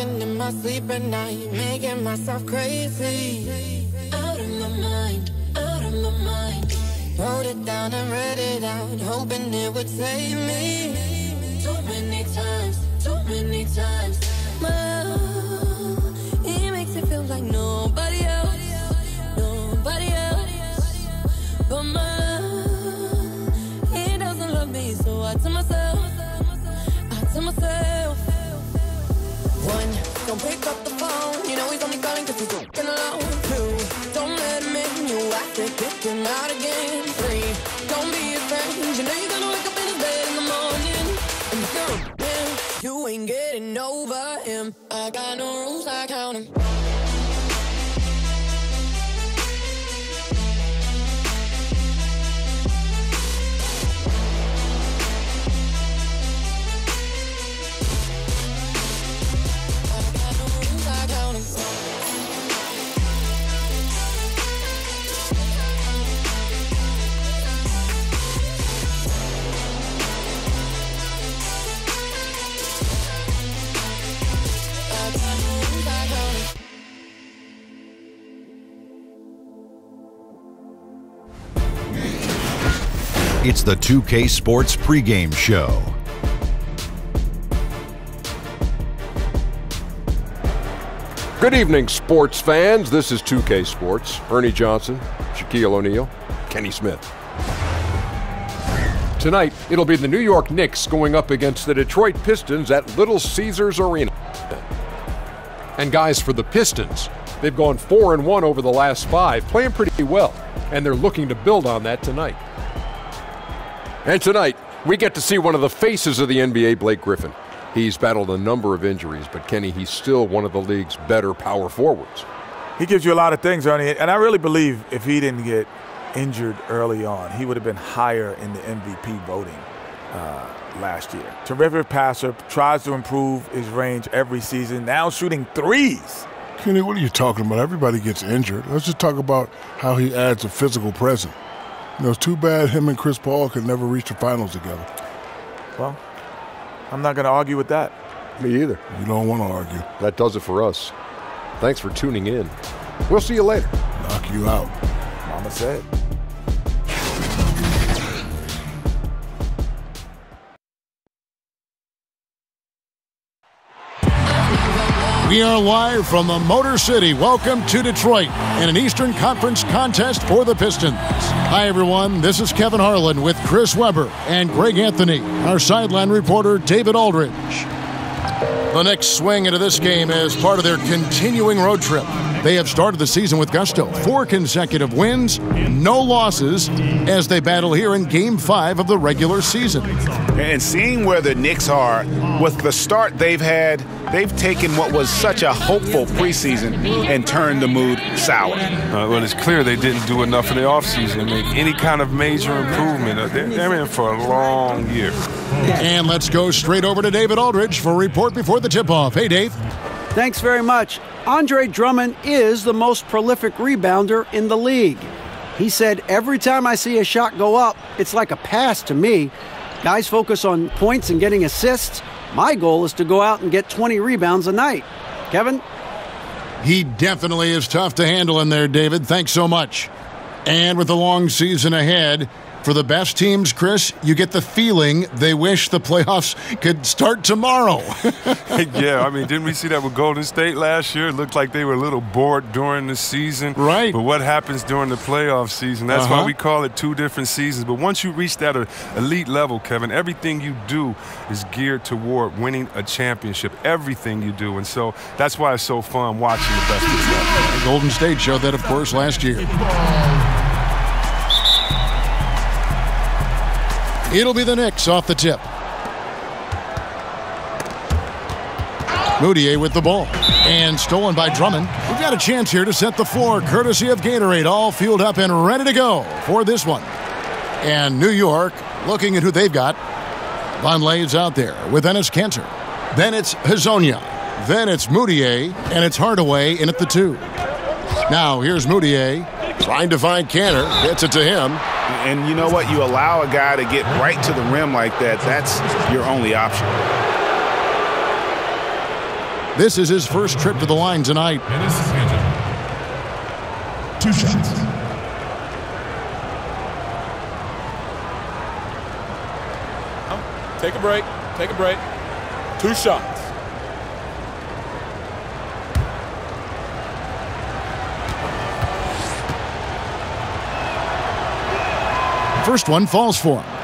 Talking in my sleep at night, making myself crazy. Out of my mind, out of my mind. Wrote it down and read it out, hoping it would save me. Too many times, too many times. My love, it makes it feel like nobody else, nobody else. But my love, he doesn't love me, so I tell myself, one, don't pick up the phone, you know he's only calling cause he's looking alone. Two, don't let him in, you have to kick him out again. Three, don't be a friend, you know you're gonna wake up in his bed in the morning. And you're him, you ain't getting over him. I got no rules, I count him. It's the 2K Sports pregame show. Good evening, sports fans. This is 2K Sports. Ernie Johnson, Shaquille O'Neal, Kenny Smith. Tonight, it'll be the New York Knicks going up against the Detroit Pistons at Little Caesars Arena. And guys, for the Pistons, they've gone 4-1 over the last 5, playing pretty well, and they're looking to build on that tonight. And tonight, we get to see one of the faces of the NBA, Blake Griffin. He's battled a number of injuries, but Kenny, he's still one of the league's better power forwards. He gives you a lot of things, Ernie, and I really believe if he didn't get injured early on, he would have been higher in the MVP voting last year. Terrific passer, tries to improve his range every season, now shooting threes. Kenny, what are you talking about? Everybody gets injured. Let's just talk about how he adds a physical presence. You know, it's too bad him and Chris Paul could never reach the finals together. Well, I'm not going to argue with that. Me either. You don't want to argue. That does it for us. Thanks for tuning in. We'll see you later. Knock you out. Mama said. We are live from the Motor City. Welcome to Detroit in an Eastern Conference contest for the Pistons. Hi, everyone. This is Kevin Harlan with Chris Webber and Greg Anthony. Our sideline reporter, David Aldridge. The Knicks swing into this game as part of their continuing road trip. They have started the season with gusto. 4 consecutive wins, no losses, as they battle here in Game 5 of the regular season. And seeing where the Knicks are with the start they've had, they've taken what was such a hopeful preseason and turned the mood sour. Well, it's clear they didn't do enough in the offseason, make any kind of major improvement. They're in for a long year. And let's go straight over to David Aldridge for a report before the tip-off. Hey, Dave. Thanks very much. Andre Drummond is the most prolific rebounder in the league. He said, every time I see a shot go up, it's like a pass to me. Guys focus on points and getting assists. My goal is to go out and get 20 rebounds a night. Kevin? He definitely is tough to handle in there, David. Thanks so much. And with the long season ahead, for the best teams, Chris, you get the feeling they wish the playoffs could start tomorrow. Yeah, I mean, didn't we see that with Golden State last year? It looked like they were a little bored during the season. Right. But what happens during the playoff season? That's why we call it 2 different seasons. But once you reach that elite level, Kevin, everything you do is geared toward winning a championship. Everything you do. And so that's why it's so fun watching the best of the Golden State showed that, of course, last year. It'll be the Knicks off the tip. Moutier with the ball. And stolen by Drummond. We've got a chance here to set the floor, courtesy of Gatorade, all fueled up and ready to go for this one. And New York, looking at who they've got. Vonleh's out there with Enes Kanter. Then it's Hezonja. Then it's Moutier. And it's Hardaway in at the 2. Now here's Moutier trying to find Kanter. Gets it to him. And you know what? You allow a guy to get right to the rim like that, that's your only option. This is his first trip to the line tonight. And this is Angel. 2 shots. Take a break. Take a break. 2 shots. First one falls for him.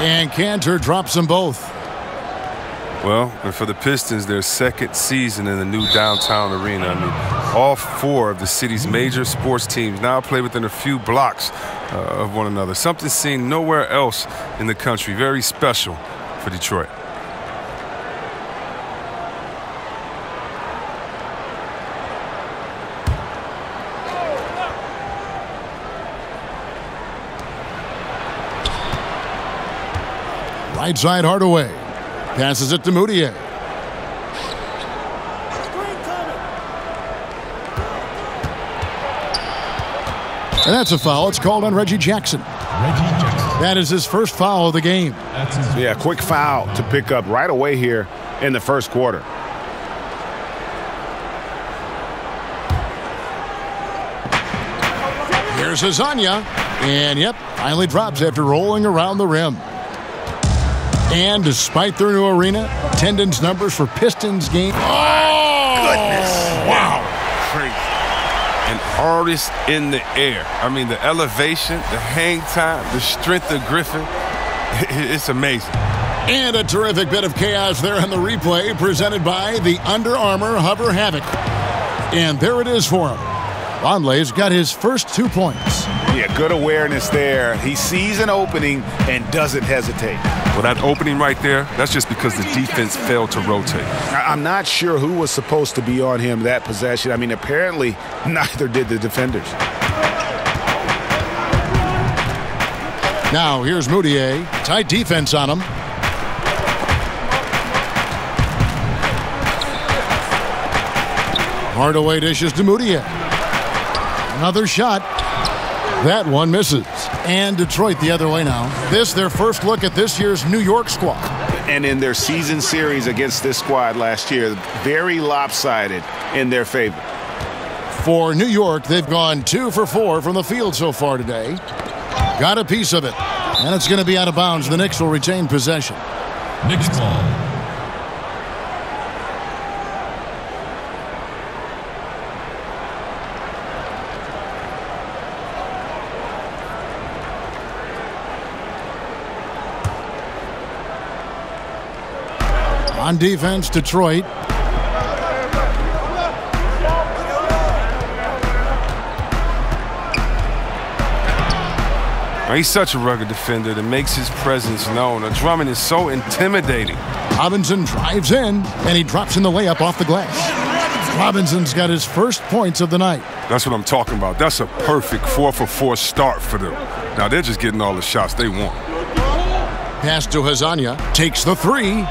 And Cantor drops them both. Well, and for the Pistons, their second season in the new downtown arena. I mean, all 4 of the city's major sports teams now play within a few blocks of one another. Something seen nowhere else in the country. Very special for Detroit. Right side Hardaway. Passes it to Moutier. And that's a foul. It's called on Reggie Jackson. That is his first foul of the game. Yeah, quick foul to pick up right away here in the first quarter. Here's Hazanya. And, yep, finally drops after rolling around the rim. And despite their new arena, attendance numbers for Pistons game. Oh, goodness. Wow. Crazy. An artist in the air. I mean, the elevation, the hang time, the strength of Griffin. It's amazing. And a terrific bit of chaos there in the replay presented by the Under Armour Hover Havoc. And there it is for him. Vonleh's got his first 2 points. Yeah, good awareness there. He sees an opening and doesn't hesitate. Well, that opening right there, that's just because the defense failed to rotate. I'm not sure who was supposed to be on him that possession. I mean, apparently neither did the defenders. Now here's Moutier. Tight defense on him. Hardaway dishes to Moutier. Another shot. That one misses. And Detroit the other way now. This their first look at this year's New York squad. And in their season series against this squad last year, very lopsided in their favor. For New York, they've gone 2 for 4 from the field so far today. Got a piece of it. And it's going to be out of bounds. The Knicks will retain possession. Knicks ball. On defense, Detroit. He's such a rugged defender that makes his presence known. Drummond is so intimidating. Robinson drives in, and he drops in the layup off the glass. Robinson's got his first points of the night. That's what I'm talking about. That's a perfect 4 for 4 start for them. Now they're just getting all the shots they want. Pass to Hazanya. Takes the 3.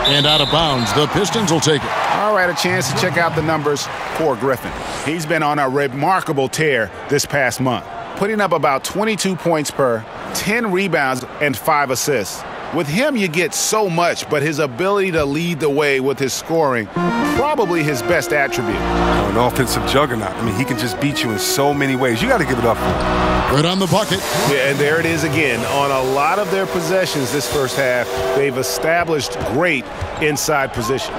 And out of bounds. The Pistons will take it. All right, a chance to check out the numbers for Griffin. He's been on a remarkable tear this past month, putting up about 22 points per, 10 rebounds, and 5 assists. With him, you get so much, but his ability to lead the way with his scoring, probably his best attribute. An offensive juggernaut. I mean, he can just beat you in so many ways. You got to give it up for him. Good on the bucket. Yeah, and there it is again. On a lot of their possessions this first half, they've established great inside position.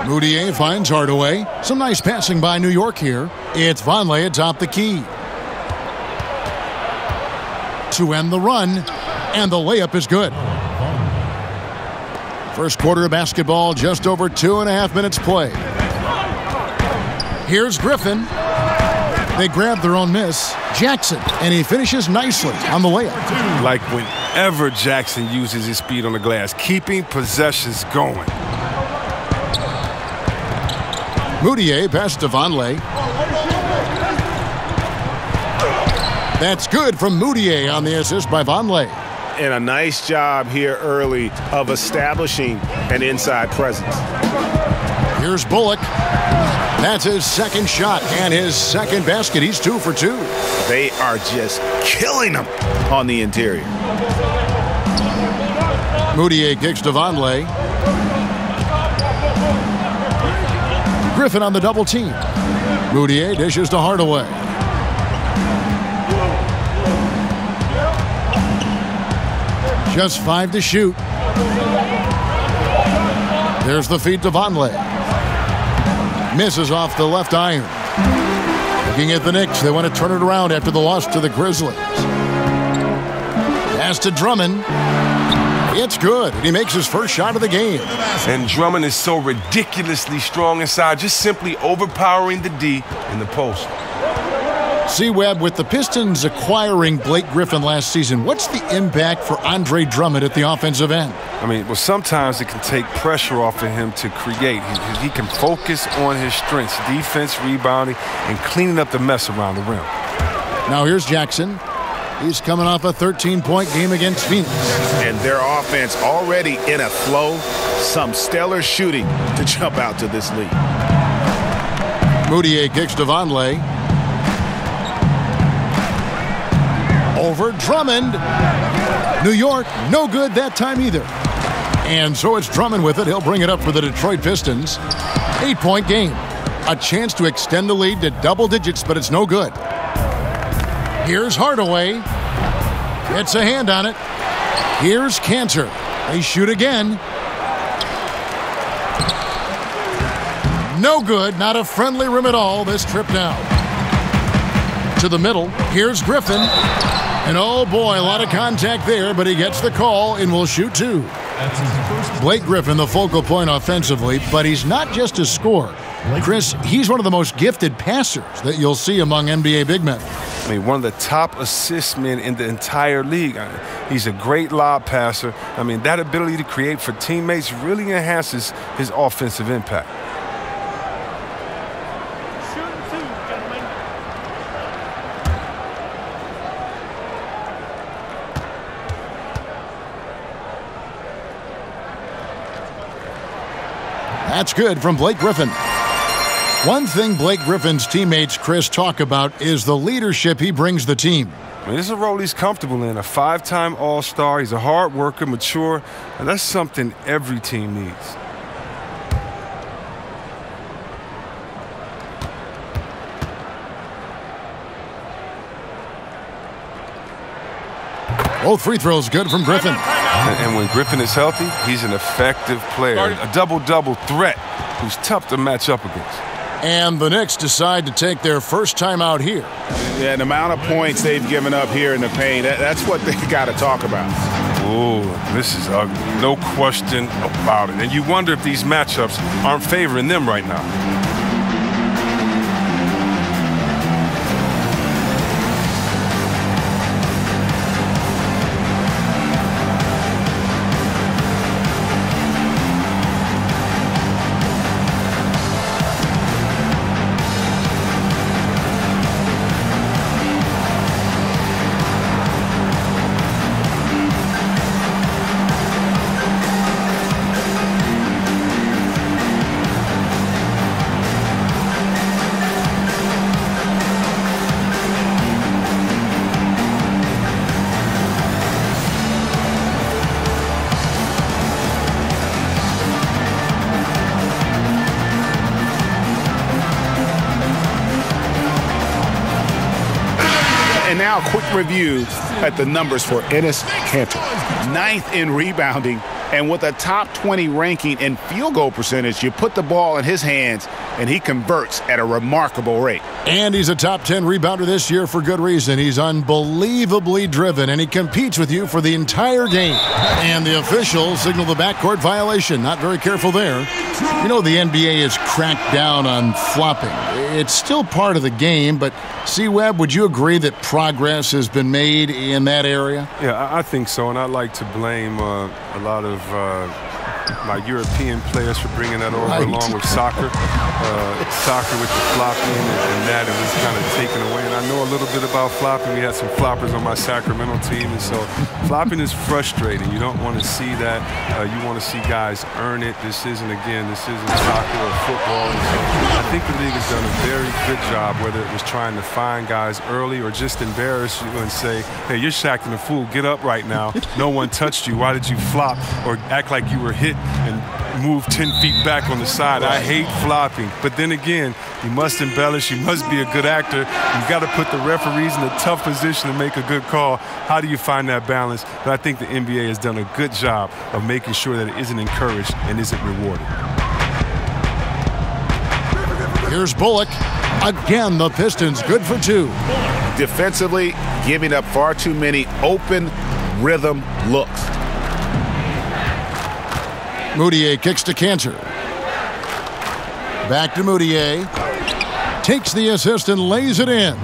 Moutier finds Hardaway. Some nice passing by New York here. It's Vonleh atop the key. To end the run, and the layup is good. First quarter of basketball, just over 2.5 minutes play. Here's Griffin. They grab their own miss. Jackson, and he finishes nicely on the layup. Like whenever Jackson uses his speed on the glass, keeping possessions going. Moutier passes to Vonleh. That's good from Moutier on the assist by Vonleh. And a nice job here early of establishing an inside presence. Here's Bullock. That's his second shot and his second basket. He's 2 for 2. They are just killing them on the interior. Moutier kicks to Vonleh. Griffin on the double team. Moutier dishes to Hardaway. Just 5 to shoot. There's the feed to Vonleh. Misses off the left iron. Looking at the Knicks, they want to turn it around after the loss to the Grizzlies. Pass to Drummond. It's good. He makes his first shot of the game. And Drummond is so ridiculously strong inside, just simply overpowering the D in the post. C-Webb, with the Pistons acquiring Blake Griffin last season, what's the impact for Andre Drummond at the offensive end? I mean, well, sometimes it can take pressure off of him to create. He can focus on his strengths, defense, rebounding, and cleaning up the mess around the rim. Now here's Jackson. He's coming off a 13-point game against Phoenix. And their offense already in a flow. Some stellar shooting to jump out to this lead. Moutier kicks to Vonleh. Over Drummond. New York, no good that time either. And so it's Drummond with it. He'll bring it up for the Detroit Pistons. 8-point game. A chance to extend the lead to double digits, but it's no good. Here's Hardaway. Gets a hand on it. Here's Cantor. They shoot again. No good. Not a friendly rim at all this trip now. To the middle. Here's Griffin. And oh boy, a lot of contact there, but he gets the call and will shoot 2. Blake Griffin, the focal point offensively, but he's not just a scorer. Chris, he's one of the most gifted passers that you'll see among NBA big men. I mean, one of the top assist men in the entire league. He's a great lob passer. I mean, that ability to create for teammates really enhances his offensive impact. That's good from Blake Griffin. One thing Blake Griffin's teammates, Chris, talk about is the leadership he brings the team. I mean, this is a role he's comfortable in. A 5-time All-Star. He's a hard worker, mature, and that's something every team needs. Both free throws good from Griffin. And when Griffin is healthy, he's an effective player, a double-double threat who's tough to match up against. And the Knicks decide to take their first time out here. Yeah, the amount of points they've given up here in the paint, that's what they got to talk about. Oh, this is ugly. No question about it. And you wonder if these matchups aren't favoring them right now. Now, a quick review at the numbers for Enes Kanter. 9th in rebounding, and with a top 20 ranking in field goal percentage, you put the ball in his hands, and he converts at a remarkable rate. And he's a top 10 rebounder this year for good reason. He's unbelievably driven, and he competes with you for the entire game. And the officials signal the backcourt violation. Not very careful there. You know, the NBA has cracked down on flopping. It's still part of the game, but C-Webb, would you agree that progress has been made in that area? Yeah, I think so, and I'd like to blame a lot of my European players for bringing that over, along with soccer. Soccer with the flopping and that, it was kind of taken away. And I know a little bit about flopping. We had some floppers on my Sacramento team, and so flopping is frustrating. You don't want to see that. You want to see guys earn it. This isn't soccer or football. And so I think the league has done a very good job, whether it was trying to find guys early or just embarrass you and say, hey, you're acting a fool. Get up right now. No one touched you. Why did you flop? Or act like you were hit and move 10 feet back on the side. I hate flopping. But then again, you must embellish. You must be a good actor. You've got to put the referees in a tough position to make a good call. How do you find that balance? But I think the NBA has done a good job of making sure that it isn't encouraged and isn't rewarded. Here's Bullock. Again, the Pistons good for 2. Defensively, giving up far too many open rhythm looks. Moutier kicks to Cantor. Back to Moutier. Takes the assist and lays it in.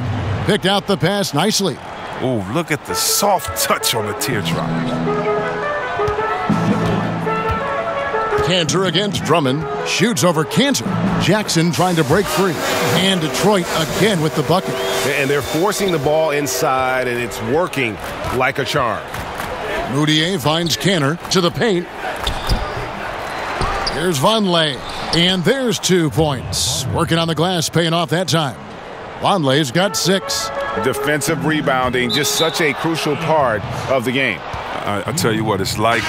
Picked out the pass nicely. Oh, look at the soft touch on the teardrop. Cantor against Drummond. Shoots over Cantor. Jackson trying to break free. And Detroit again with the bucket. And they're forcing the ball inside, and it's working like a charm. Moutier finds Cantor to the paint. Here's Vonleh. And there's 2 points. Working on the glass, paying off that time. Vonleh's got 6. Defensive rebounding, just such a crucial part of the game. I tell you what, it's like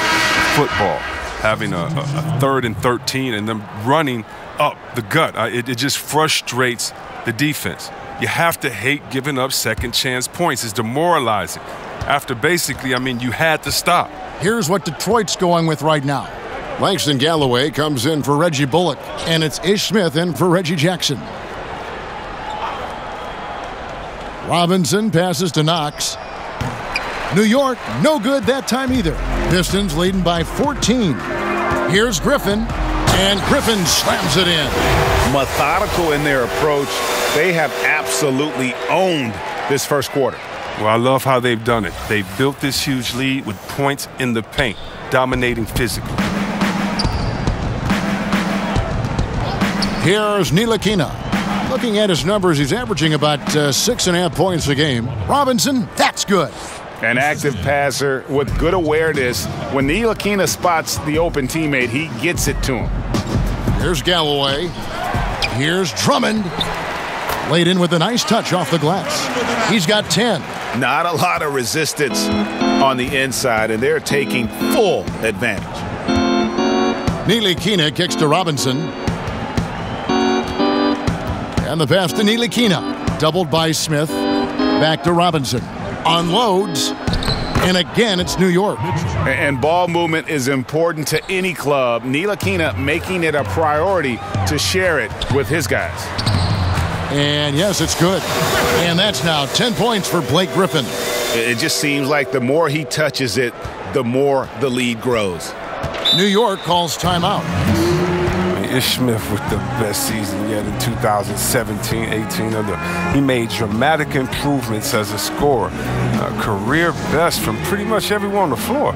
football. Having a 3rd and 13 and them running up the gut. It just frustrates the defense. You have to hate giving up second chance points. It's demoralizing. After basically, you had to stop. Here's what Detroit's going with right now. Langston Galloway comes in for Reggie Bullock, and it's Ish Smith in for Reggie Jackson. Robinson passes to Knox. New York, no good that time either. Pistons leading by 14. Here's Griffin, and Griffin slams it in. Methodical in their approach. They have absolutely owned this first quarter. Well, I love how they've done it. They've built this huge lead with points in the paint, dominating physically. Here's Ntilikina. Looking at his numbers, he's averaging about 6.5 points a game. Robinson, that's good. An active passer with good awareness. When Ntilikina spots the open teammate, he gets it to him. Here's Galloway. Here's Drummond. Laid in with a nice touch off the glass. He's got 10. Not a lot of resistance on the inside, and they're taking full advantage. Ntilikina kicks to Robinson. And the pass to Ntilikina. Doubled by Smith. Back to Robinson. Unloads. And again, it's New York. And ball movement is important to any club. Ntilikina making it a priority to share it with his guys. And yes, it's good. And that's now 10 points for Blake Griffin. It just seems like the more he touches it, the more the lead grows. New York calls timeout. Ish Smith with the best season yet in 2017-18. He made dramatic improvements as a scorer. Career best from pretty much everyone on the floor.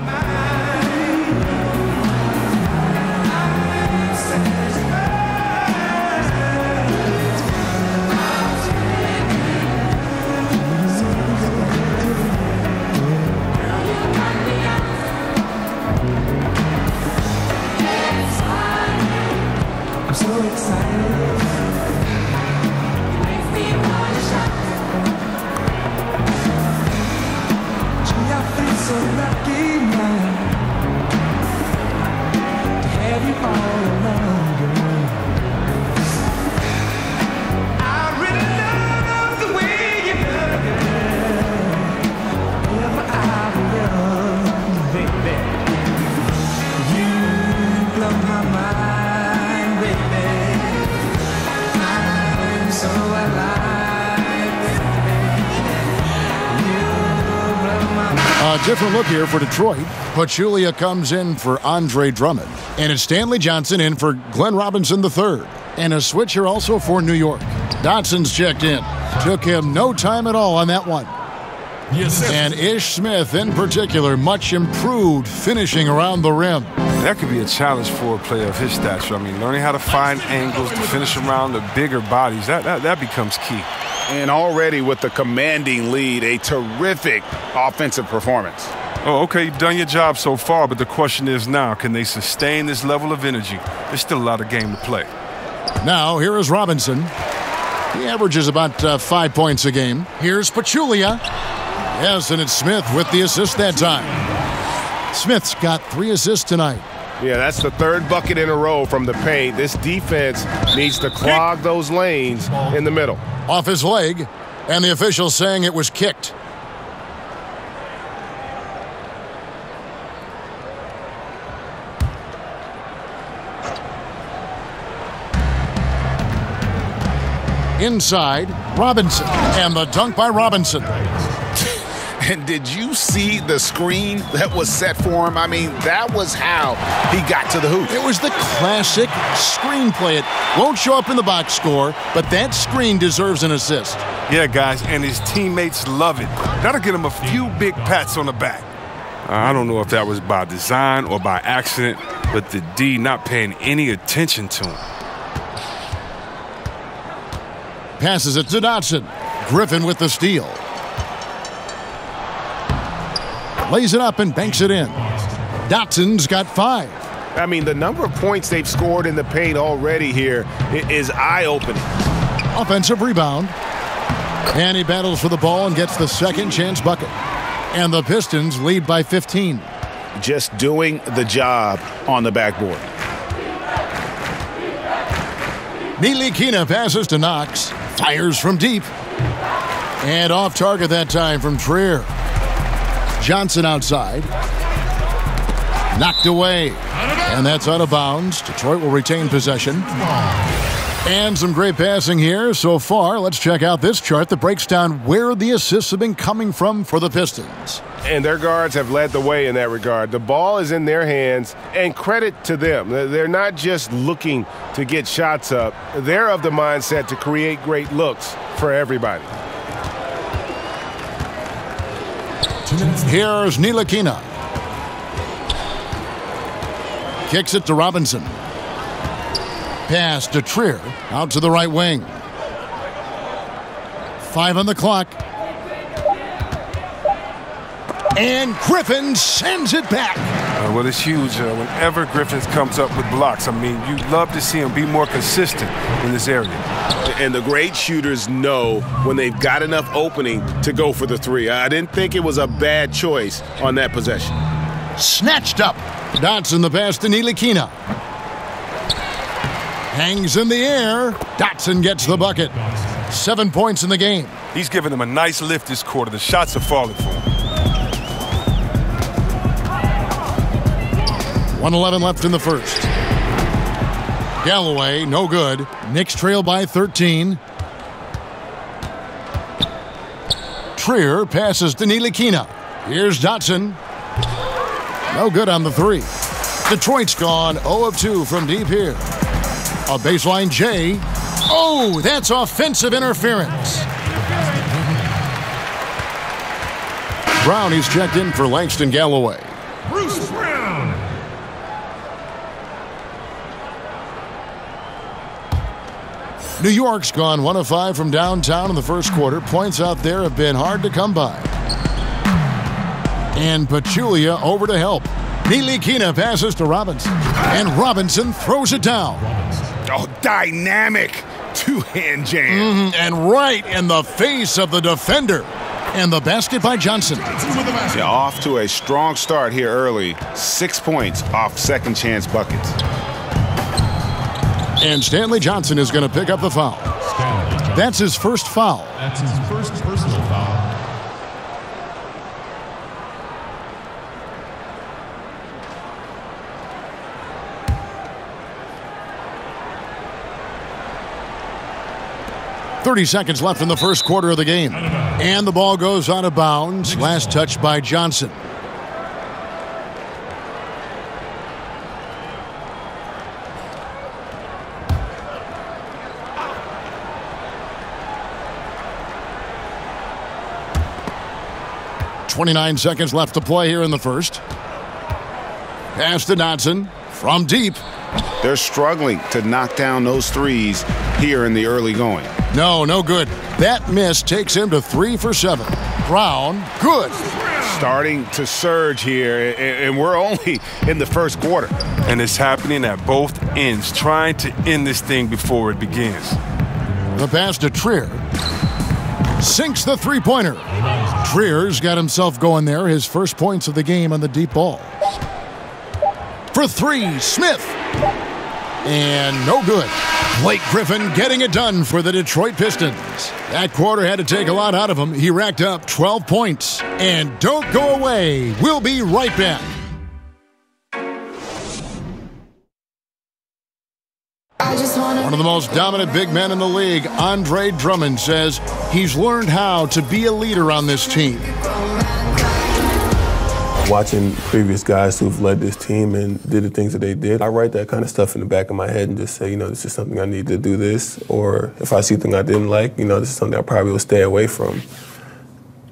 Different look here for Detroit. Pachulia comes in for Andre Drummond. And it's Stanley Johnson in for Glenn Robinson III. And a switch here also for New York. Dotson's checked in. Took him no time at all on that one. And Ish Smith, in particular, much improved finishing around the rim. That could be a challenge for a player of his stature. I mean, learning how to find angles to finish around the bigger bodies, that becomes key. And already with the commanding lead, a terrific offensive performance. Oh, okay, you've done your job so far, but the question is now, can they sustain this level of energy? There's still a lot of game to play. Now, here is Robinson. He averages about 5 points a game. Here's Pachulia. Yes, and it's Smith with the assist that time. Smith's got 3 assists tonight. Yeah, that's the 3rd bucket in a row from the paint. This defense needs to clog those lanes in the middle. Off his leg, and the official saying it was kicked. Inside, Robinson, and the dunk by Robinson. And did you see the screen that was set for him? I mean, that was how he got to the hoop. It was the classic screenplay. It won't show up in the box score, but that screen deserves an assist. Yeah, guys, and his teammates love it. That'll get him a few big pats on the back. I don't know if that was by design or by accident, but the D not paying any attention to him. Passes it to Dotson. Griffin with the steal. Lays it up and banks it in. Dotson's got 5. I mean, the number of points they've scored in the paint already here is eye-opening. Offensive rebound. And he battles for the ball and gets the second chance bucket. And the Pistons lead by 15. Just doing the job on the backboard. Ntilikina passes to Knox. Fires from deep. And off target that time from Trier. Johnson outside. Knocked away. And that's out of bounds. Detroit will retain possession. And some great passing here so far. Let's check out this chart that breaks down where the assists have been coming from for the Pistons. And their guards have led the way in that regard. The ball is in their hands, and credit to them. They're not just looking to get shots up. They're of the mindset to create great looks for everybody. Here's Ntilikina. Kicks it to Robinson. Pass to Trier. Out to the right wing. 5 on the clock. And Griffin sends it back. Well, it's huge. Whenever Griffin comes up with blocks, I mean, you'd love to see him be more consistent in this area. And the great shooters know when they've got enough opening to go for the 3. I didn't think it was a bad choice on that possession. Snatched up. Dotson the pass to Ntilikina. Hangs in the air. Dotson gets the bucket. 7 points in the game. He's giving them a nice lift this quarter. The shots are falling for him. 1:11 left in the first. Galloway, no good. Knicks trail by 13. Trier passes to Ntilikina. Here's Dotson. No good on the 3. Detroit's gone 0 of 2 from deep here. A baseline J. Oh, that's offensive interference. Brown, he's checked in for Langston Galloway. Bruce Brown. New York's gone 1 of 5 from downtown in the first quarter. Points out there have been hard to come by. And Pachulia over to help. Ntilikina passes to Robinson. And Robinson throws it down. Oh, dynamic two-hand jam. And right in the face of the defender. And the basket by Johnson. Yeah, off to a strong start here early. 6 points off second chance buckets. And Stanley Johnson is going to pick up the foul. That's his first foul. That's his first personal foul. .30 seconds left in the first quarter of the game. And the ball goes out of bounds. Last touch by Johnson. 29 seconds left to play here in the first. Pass to Dotson from deep. They're struggling to knock down those threes here in the early going. No good. That miss takes him to 3 for 7. Brown, good. Starting to surge here, and we're only in the first quarter. And it's happening at both ends, trying to end this thing before it begins. The pass to Trier. Sinks the three-pointer. Trier's got himself going there, his first points of the game on the deep ball. For 3, Smith. And no good. Blake Griffin getting it done for the Detroit Pistons. That quarter had to take a lot out of him. He racked up 12 points. And don't go away. We'll be right back. One of the most dominant big men in the league, Andre Drummond, says he's learned how to be a leader on this team. Watching previous guys who've led this team and did the things that they did, I write that kind of stuff in the back of my head and just say, this is something I need to do this. Or if I see something I didn't like, this is something I probably will stay away from.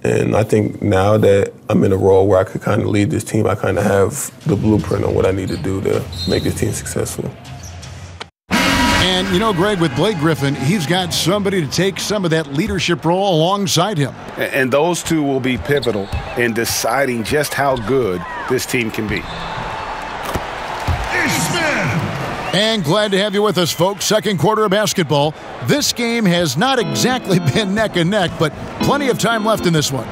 And I think now that I'm in a role where I could kind of lead this team, I kind of have the blueprint on what I need to do to make this team successful. And, Greg, with Blake Griffin, he's got somebody to take some of that leadership role alongside him. And those two will be pivotal in deciding just how good this team can be. And glad to have you with us, folks. Second quarter of basketball. This game has not exactly been neck and neck, but plenty of time left in this one.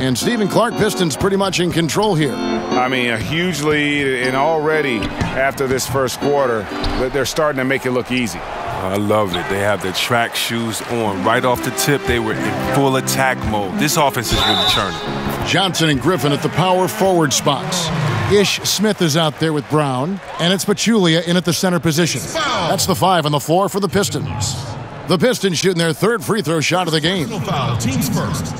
And Stephen Clark, Pistons pretty much in control here. A huge lead, and already after this first quarter, they're starting to make it look easy. I love it. They have their track shoes on. Right off the tip, they were in full attack mode. This offense is really churning. Johnson and Griffin at the power forward spots. Ish Smith is out there with Brown, and it's Pachulia in at the center position. That's the 5 on the floor for the Pistons. The Pistons shooting their third free throw shot of the game. Foul, teams first.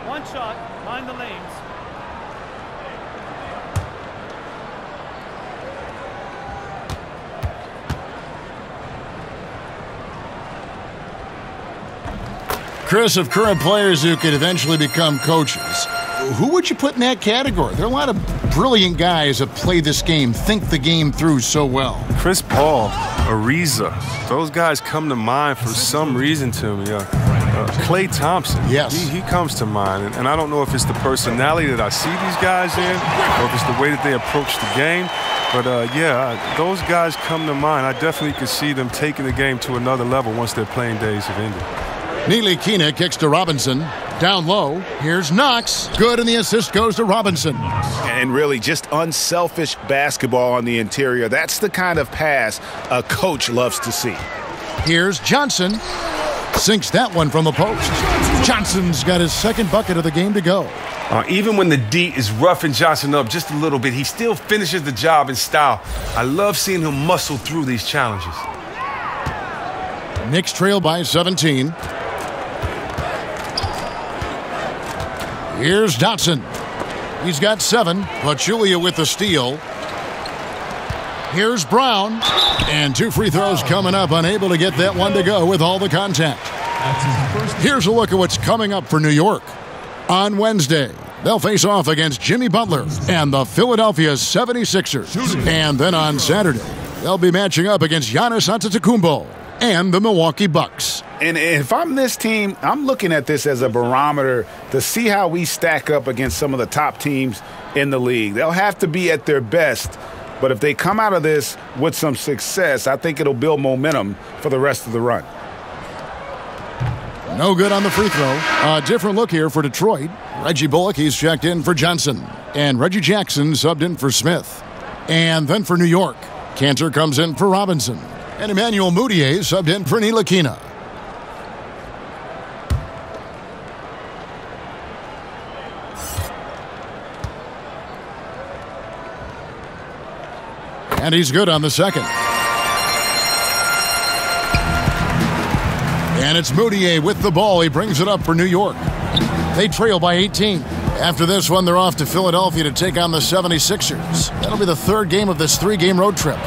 One shot, mind the lanes. Chris, of current players who could eventually become coaches, who would you put in that category? There are a lot of brilliant guys that play this game, think the game through so well. Chris Paul, Ariza, those guys come to mind for some reason to me. Klay Thompson, yes, he comes to mind. And I don't know if it's the personality that I see these guys in or if it's the way that they approach the game. But, those guys come to mind. I definitely could see them taking the game to another level once their playing days have ended. Ntilikina kicks to Robinson. Down low, here's Knox. Good, and the assist goes to Robinson. And really just unselfish basketball on the interior. That's the kind of pass a coach loves to see. Here's Johnson. Sinks that one from the post. Johnson's got his second bucket of the game to go. Even when the D is roughing Johnson up just a little bit, he still finishes the job in style. I love seeing him muscle through these challenges. Knicks trail by 17. Here's Dotson. He's got 7. Pachulia with the steal. Here's Brown. And 2 free throws coming up, unable to get that one to go with all the contact. Here's a look at what's coming up for New York. On Wednesday, they'll face off against Jimmy Butler and the Philadelphia 76ers. And then on Saturday, they'll be matching up against Giannis Antetokounmpo and the Milwaukee Bucks. And if I'm this team, I'm looking at this as a barometer to see how we stack up against some of the top teams in the league. They'll have to be at their best, but if they come out of this with some success, I think it'll build momentum for the rest of the run. No good on the free throw. A different look here for Detroit. Reggie Bullock, he's checked in for Johnson. And Reggie Jackson subbed in for Smith. And then for New York, Cantor comes in for Robinson. And Emmanuel Mudiay subbed in for Ntilikina. And he's good on the second. And it's Mudiay with the ball. He brings it up for New York. They trail by 18. After this one, they're off to Philadelphia to take on the 76ers. That'll be the third game of this 3-game road trip.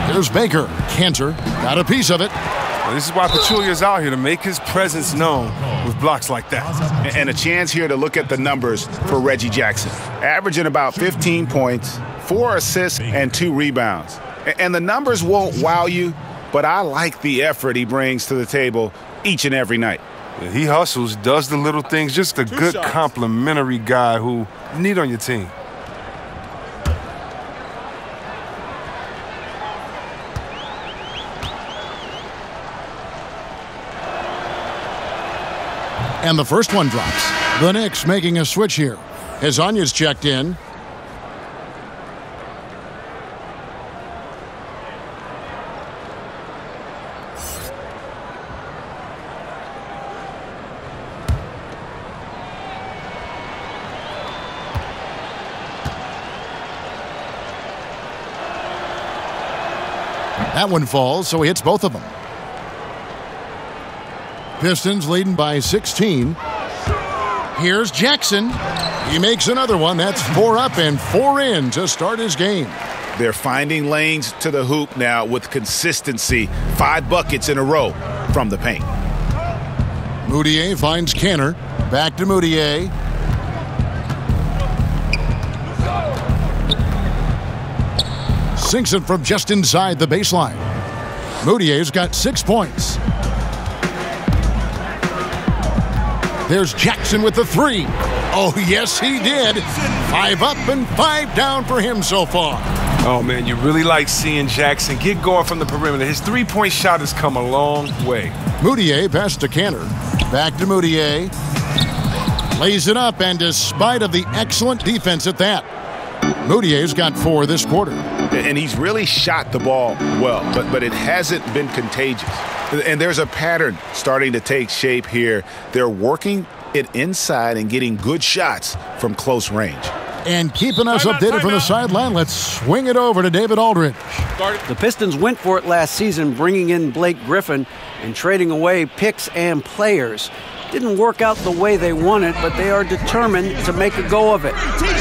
There's Baker. Cantor got a piece of it. Well, this is why Pachulia's out here, to make his presence known with blocks like that. And a chance here to look at the numbers for Reggie Jackson. Averaging about 15 points, 4 assists, and 2 rebounds. And the numbers won't wow you, but I like the effort he brings to the table each and every night. Yeah, he hustles, does the little things, just a good complimentary guy who you need on your team. And the first one drops. The Knicks making a switch here. Hezonja's checked in. That one falls, so he hits both of them. Pistons leading by 16. Here's Jackson. He makes another one. That's 4 up and 4 in to start his game. They're finding lanes to the hoop now with consistency. 5 buckets in a row from the paint. Mudiay finds Cantor. Back to Mudiay. Sinks it from just inside the baseline. Mudiay's got 6 points. There's Jackson with the 3. Oh, yes, he did. 5 up and 5 down for him so far. Oh, man, you really like seeing Jackson get going from the perimeter. His three-point shot has come a long way. Mudiay passes to Cantor. Back to Mudiay. Lays it up, and despite of the excellent defense at that, Mudiay's got 4 this quarter. And he's really shot the ball well, but it hasn't been contagious. And there's a pattern starting to take shape here. They're working it inside and getting good shots from close range. And keeping us updated from the sideline, let's swing it over to David Aldridge. The Pistons went for it last season, bringing in Blake Griffin and trading away picks and players. Didn't work out the way they wanted, but they are determined to make a go of it.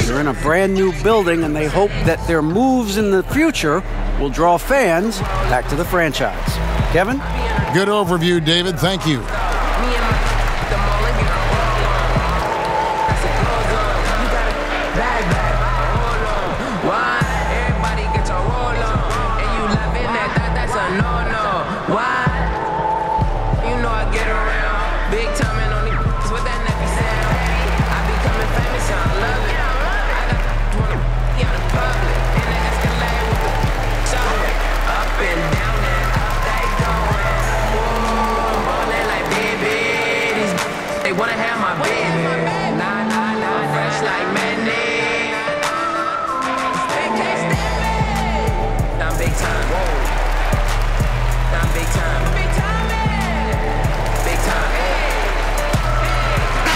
They're in a brand new building, and they hope that their moves in the future will draw fans back to the franchise. Kevin? Good overview, David. Thank you.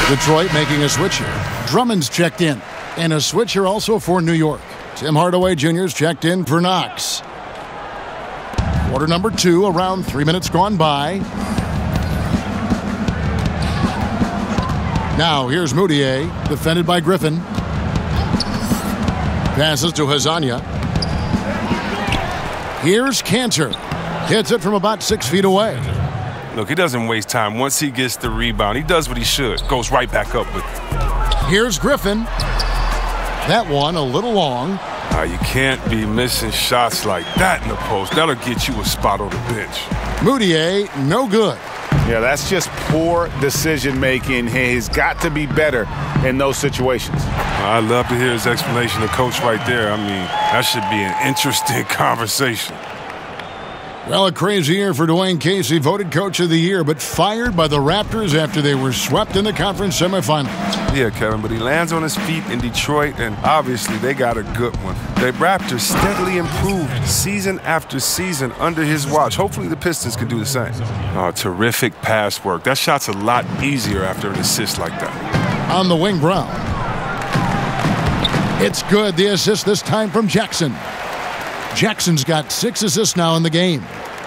Detroit making a switch here. Drummond's checked in. And a switch here also for New York. Tim Hardaway Jr.'s checked in for Knox. Quarter number 2, around 3 minutes gone by. Now here's Mudiay, defended by Griffin. Passes to Hezonja. Here's Cantor. Hits it from about 6 feet away. Look, he doesn't waste time. Once he gets the rebound, he does what he should. Goes right back up with it. Here's Griffin. That one a little long. You can't be missing shots like that in the post. That'll get you a spot on the bench. Mudiay, no good. Yeah, that's just poor decision-making. He's got to be better in those situations. I'd love to hear his explanation to Coach right there. I mean, that should be an interesting conversation. Well, a crazy year for Dwayne Casey, voted Coach of the Year, but fired by the Raptors after they were swept in the conference semifinals. Yeah, Kevin, but he lands on his feet in Detroit, and obviously they got a good one. The Raptors steadily improved season after season under his watch. Hopefully the Pistons can do the same. Oh, terrific pass work. That shot's a lot easier after an assist like that. On the wing, Brown. It's good. The assist this time from Jackson. Jackson's got 6 assists now in the game.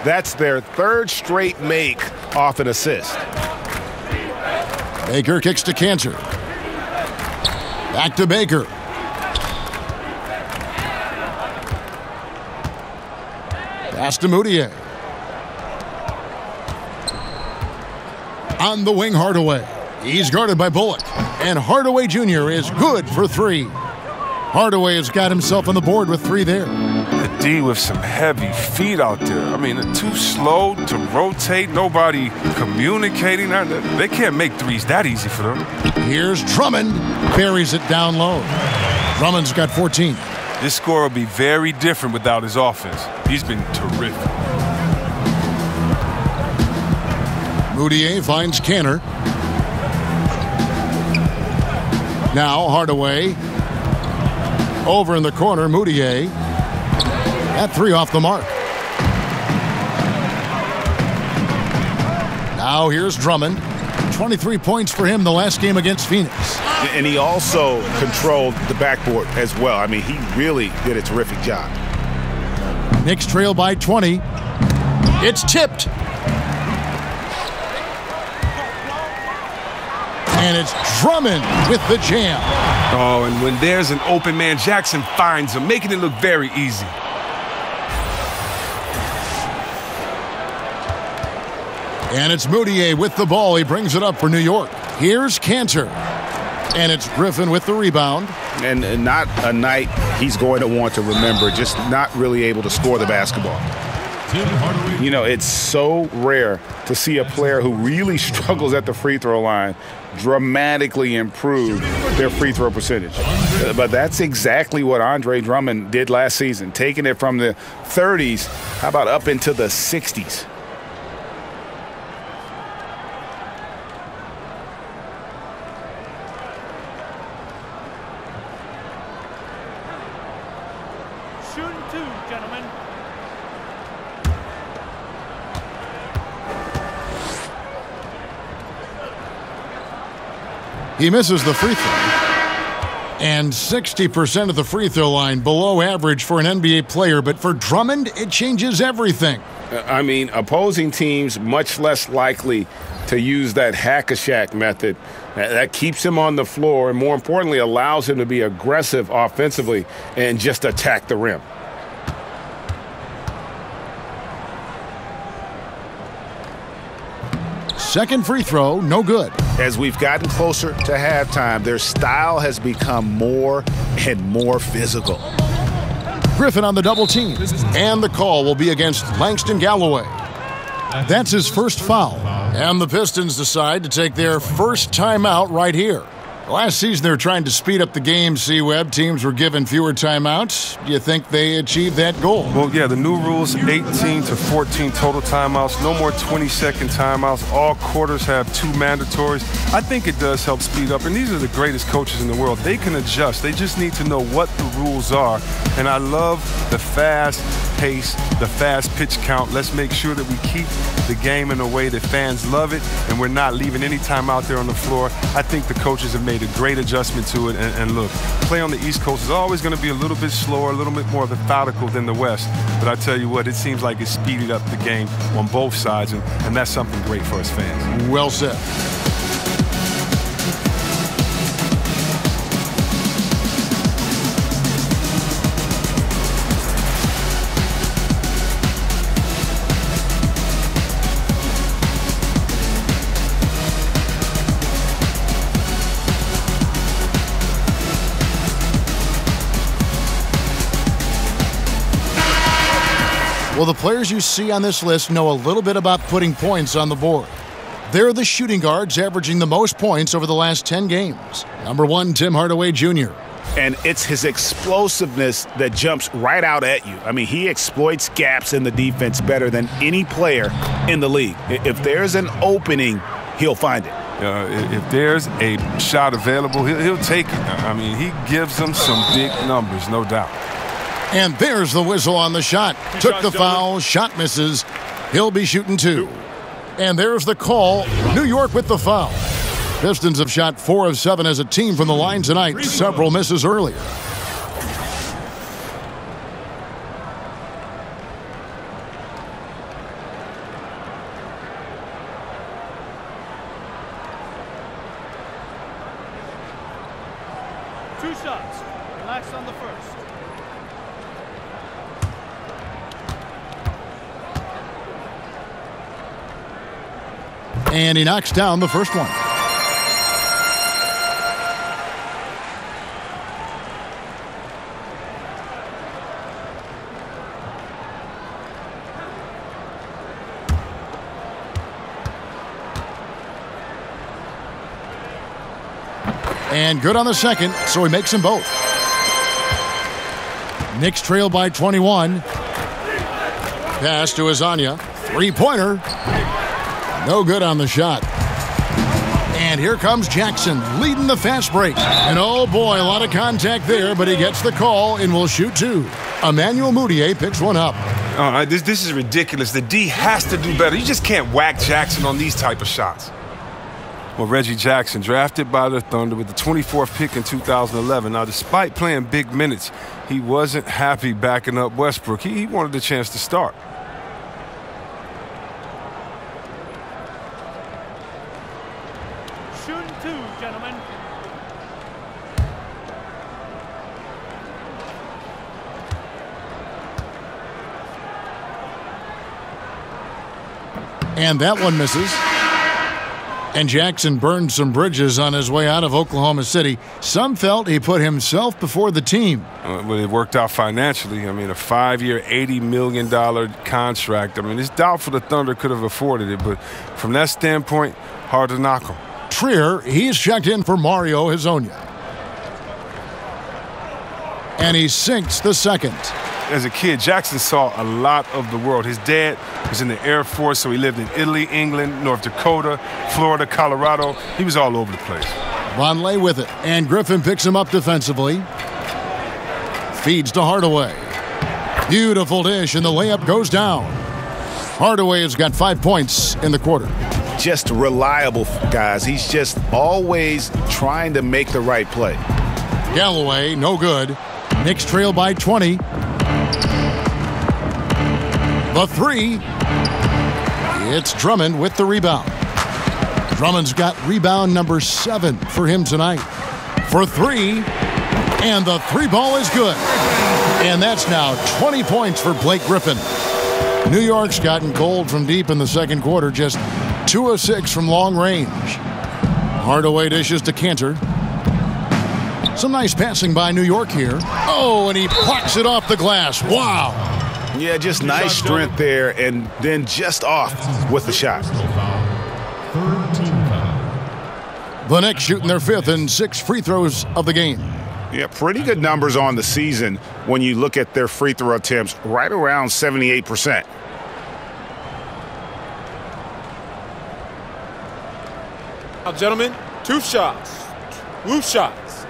That's their 3rd straight make off an assist. Baker kicks to Cantor. Back to Baker. Pass to Moutier. On the wing, Hardaway. He's guarded by Bullock. And Hardaway Jr. is good for 3. Hardaway has got himself on the board with 3 there. The D with some heavy feet out there. I mean, they're too slow to rotate. Nobody communicating. They can't make threes that easy for them. Here's Drummond. Buries it down low. Drummond's got 14. This score will be very different without his offense. He's been terrific. Moutier finds Canner. Now Hardaway. Over in the corner, Moutier. That 3 off the mark. Now here's Drummond. 23 points for him the last game against Phoenix. And he also controlled the backboard as well. I mean, he really did a terrific job. Knicks trail by 20. It's tipped. And it's Drummond with the jam. Oh, and when there's an open man, Jackson finds him, making it look very easy. And it's Moutier with the ball. He brings it up for New York. Here's Cantor. And it's Griffin with the rebound. And not a night he's going to want to remember, just not really able to score the basketball. You know, it's so rare to see a player who really struggles at the free throw line dramatically improve their free throw percentage. But that's exactly what Andre Drummond did last season, taking it from the 30s, how about up into the 60s. Shooting 2, gentlemen. He misses the free throw. And 60% of the free throw line, below average for an NBA player. But for Drummond, it changes everything. I mean, opposing teams much less likely to use that hack-a-shack method. That keeps him on the floor and, more importantly, allows him to be aggressive offensively and just attack the rim. Second free throw, no good. As we've gotten closer to halftime, their style has become more and more physical. Griffin on the double team. And the call will be against Langston Galloway. That's his first foul. And the Pistons decide to take their first timeout right here. Last season, they were trying to speed up the game, C-Web. Teams were given fewer timeouts. Do you think they achieved that goal? Well, yeah, the new rules, 18 to 14 total timeouts, no more 20-second timeouts. All quarters have 2 mandatories. I think it does help speed up, and these are the greatest coaches in the world. They can adjust. They just need to know what the rules are, and I love the fast pace, the fast pitch count. Let's make sure that we keep the game in a way that fans love it, and we're not leaving any time out there on the floor. I think the coaches have made a great adjustment to it, and look, play on the East Coast is always going to be a little bit slower, a little bit more methodical than the West, but I tell you what, it seems like it's speeded up the game on both sides, and that's something great for us fans. Well said. Well, the players you see on this list know a little bit about putting points on the board. They're the shooting guards averaging the most points over the last 10 games. Number 1, Tim Hardaway Jr. And it's his explosiveness that jumps right out at you. I mean, he exploits gaps in the defense better than any player in the league. If there's an opening, he'll find it. If there's a shot available, he'll take it. I mean, he gives them some big numbers, no doubt. And there's the whistle on the shot. Took the foul, shot misses. He'll be shooting 2. And there's the call. New York with the foul. Pistons have shot 4 of 7 as a team from the line tonight. Several misses earlier. Two shots. Relax on the first. And he knocks down the first one. And good on the second, so he makes them both. Knicks trail by 21. Pass to Azania. Three-pointer. No good on the shot. And here comes Jackson leading the fast break. And oh boy, a lot of contact there, but he gets the call and will shoot two. Emmanuel Mudiay picks one up. This is ridiculous. The D has to do better. You just can't whack Jackson on these type of shots. Well, Reggie Jackson, drafted by the Thunder with the 24th pick in 2011. Now, despite playing big minutes, he wasn't happy backing up Westbrook. He wanted the chance to start. Shooting two, gentlemen. And that one misses. And Jackson burned some bridges on his way out of Oklahoma City. Some felt he put himself before the team. Well, it worked out financially. I mean, a 5-year, $80 million contract. I mean, it's doubtful the Thunder could have afforded it, but from that standpoint, hard to knock him. Trier, he's checked in for Mario Hezonja. And he sinks the second. As a kid, Jackson saw a lot of the world. His dad was in the Air Force, so he lived in Italy, England, North Dakota, Florida, Colorado. He was all over the place. Vonleh with it, and Griffin picks him up defensively. Feeds to Hardaway. Beautiful dish, and the layup goes down. Hardaway has got 5 points in the quarter. Just reliable, guys. He's just always trying to make the right play. Galloway, no good. Knicks trail by 20. The three. It's Drummond with the rebound. Drummond's got rebound number 7 for him tonight. For three. And the three ball is good. And that's now 20 points for Blake Griffin. New York's gotten cold from deep in the second quarter, just 2 of 6 from long range. Hardaway dishes to Cantor. Some nice passing by New York here. Oh, and he plucks it off the glass. Wow. Yeah, just nice strength there, and then just off with the shot. The Knicks shooting their 5th and 6 free throws of the game. Yeah, pretty good numbers on the season when you look at their free throw attempts, right around 78%. Now, gentlemen, 2 shots. 2 shots.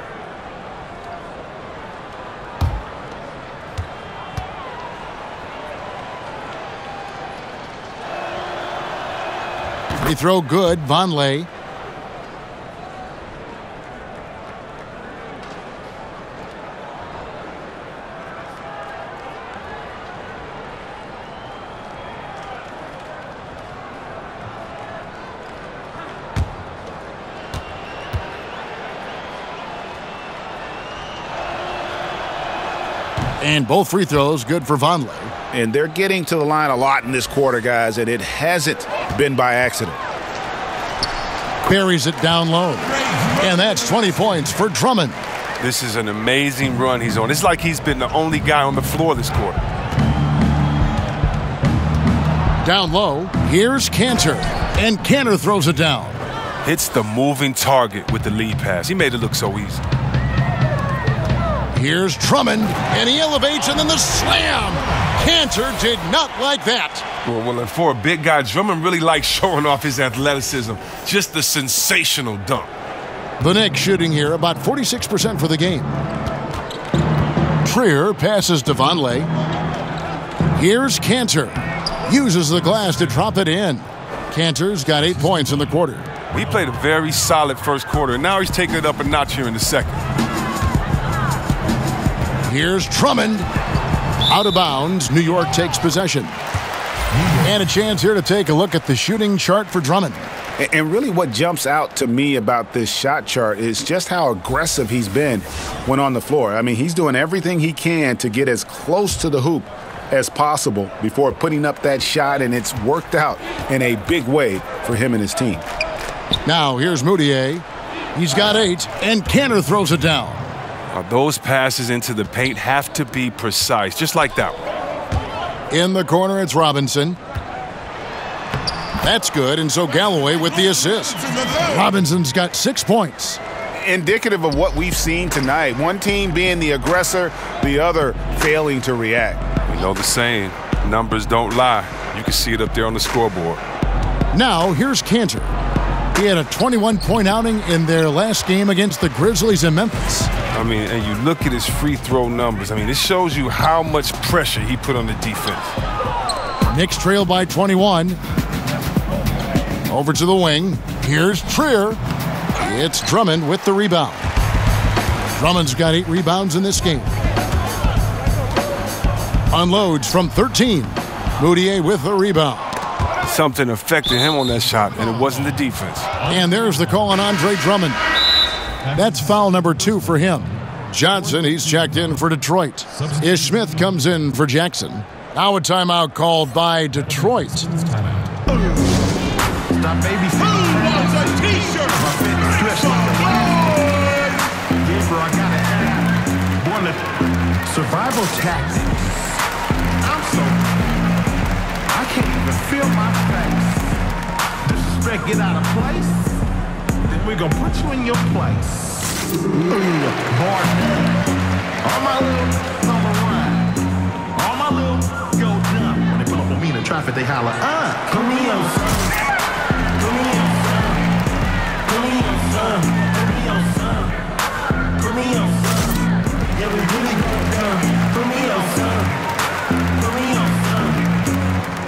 Free throw good, Vonleh. And both free throws good for Vonleh. And they're getting to the line a lot in this quarter, guys, and it hasn't been by accident. Buries it down low. And that's 20 points for Drummond. This is an amazing run he's on. It's like he's been the only guy on the floor this quarter. Down low, here's Cantor. And Cantor throws it down. Hits the moving target with the lead pass. He made it look so easy. Here's Drummond, and he elevates, and then the slam. Cantor did not like that. Well, for a big guy, Drummond really likes showing off his athleticism. Just a sensational dunk. The Knicks shooting here about 46% for the game. Trier passes to Vonleh. Here's Cantor. Uses the glass to drop it in. Cantor's got 8 points in the quarter. We played a very solid first quarter, and now he's taking it up a notch here in the second. Here's Drummond. Out of bounds, New York takes possession. And a chance here to take a look at the shooting chart for Drummond. And really what jumps out to me about this shot chart is just how aggressive he's been when on the floor. I mean, he's doing everything he can to get as close to the hoop as possible before putting up that shot, and it's worked out in a big way for him and his team. Now here's Moutier. He's got 8, and Kanter throws it down. Those passes into the paint have to be precise, just like that one. In the corner, it's Robinson. That's good, and so Galloway with the assist. Robinson's got 6 points. Indicative of what we've seen tonight. One team being the aggressor, the other failing to react. We know the saying, numbers don't lie. You can see it up there on the scoreboard. Now, here's Kanter. He had a 21-point outing in their last game against the Grizzlies in Memphis. I mean, and you look at his free throw numbers. I mean, this shows you how much pressure he put on the defense. Knicks trail by 21. Over to the wing. Here's Trier. It's Drummond with the rebound. Drummond's got 8 rebounds in this game. Unloads from 13. Moutier with the rebound. Something affected him on that shot, and it wasn't the defense. And there's the call on Andre Drummond. That's foul number 2 for him. Johnson, he's checked in for Detroit. Ish Smith comes in for Jackson. Now a timeout called by Detroit. Stop babysitting. Survival tactics. I can't even feel my face. Disrespect, get out of place. Then we're gonna put you in your place. Boy, all my little summer rhyme, all my little go dumb. When they pull up on me in the traffic, they holler, put me on son. Put me on son. Put me on son. Put me on son. Put me on son. Yeah, we really gonna come. Put me on son. Put me on son.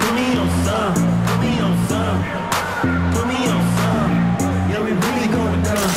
Put me on son. Put me on son. Put me on son. Yeah, we really gonna come.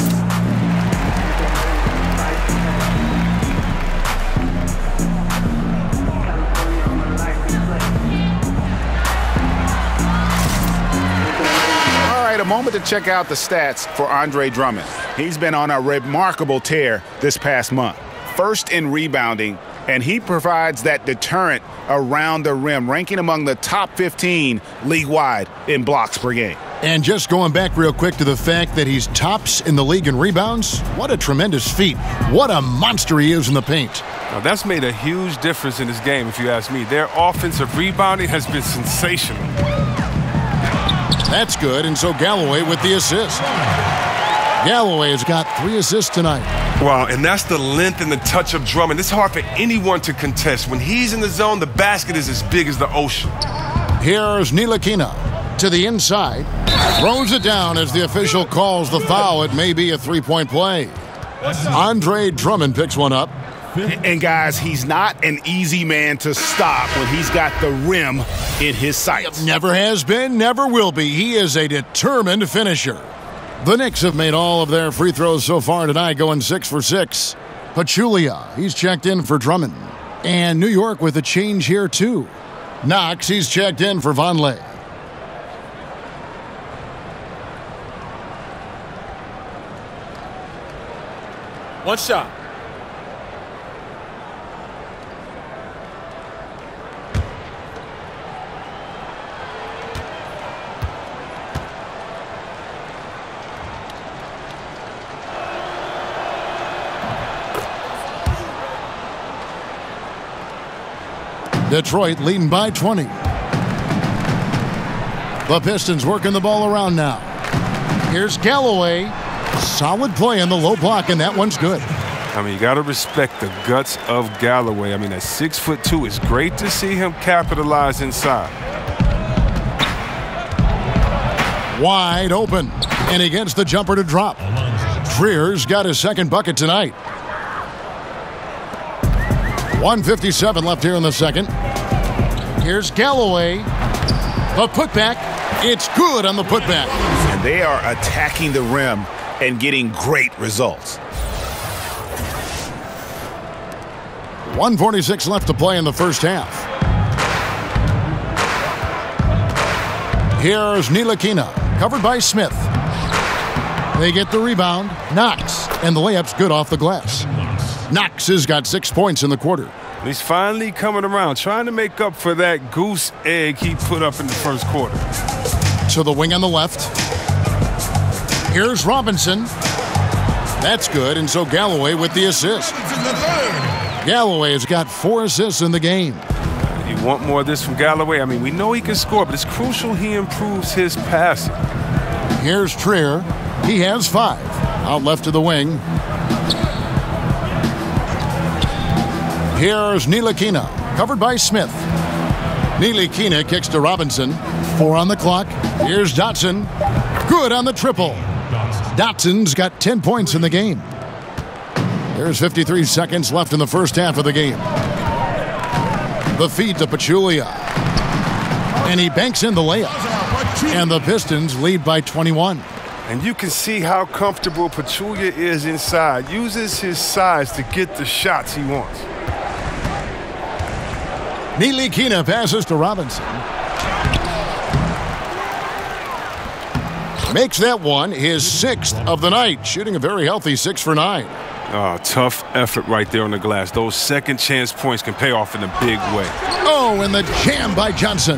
A moment to check out the stats for Andre Drummond. He's been on a remarkable tear this past month. First in rebounding, and he provides that deterrent around the rim, ranking among the top 15 league-wide in blocks per game. And just going back real quick to the fact that he's tops in the league in rebounds, what a tremendous feat. What a monster he is in the paint. Now, that's made a huge difference in this game, if you ask me. Their offensive rebounding has been sensational. That's good, and so Galloway with the assist. Galloway has got 3 assists tonight. Wow, and that's the length and the touch of Drummond. It's hard for anyone to contest. When he's in the zone, the basket is as big as the ocean. Here's Ntilikina to the inside. Throws it down as the official calls the foul. It may be a 3-point play. Andre Drummond picks one up. And guys, he's not an easy man to stop when he's got the rim in his sights. Never has been, never will be. He is a determined finisher. The Knicks have made all of their free throws so far tonight, going 6 for 6. Pachulia, he's checked in for Drummond. And New York with a change here too. Knox, he's checked in for Vonleh. One shot. Detroit leading by 20. The Pistons working the ball around now. Here's Galloway. Solid play in the low block, and that one's good. I mean, you got to respect the guts of Galloway. I mean, at 6'2", it's great to see him capitalize inside. Wide open, and he gets the jumper to drop. Trier's got his second bucket tonight. 1:57 left here in the second. Here's Galloway. The putback. It's good on the putback. And they are attacking the rim and getting great results. 1:46 left to play in the first half. Here's Ntilikina, covered by Smith. They get the rebound. Knox, and the layup's good off the glass. Knox has got 6 points in the quarter. He's finally coming around, trying to make up for that goose egg he put up in the first quarter. To the wing on the left. Here's Robinson. That's good, and so Galloway with the assist. Galloway has got 4 assists in the game. You want more of this from Galloway? I mean, we know he can score, but it's crucial he improves his passing. Here's Trier. He has 5. Out left to the wing. Here's Ntilikina, covered by Smith. Ntilikina kicks to Robinson. 4 on the clock. Here's Dotson. Good on the triple. Dotson's got 10 points in the game. There's 53 seconds left in the first half of the game. The feed to Pachulia. And he banks in the layup. And the Pistons lead by 21. And you can see how comfortable Pachulia is inside. Uses his size to get the shots he wants. Ntilikina passes to Robinson. Makes that one his 6th of the night, shooting a very healthy 6 for 9. Oh, tough effort right there on the glass. Those second chance points can pay off in a big way. Oh, and the jam by Johnson.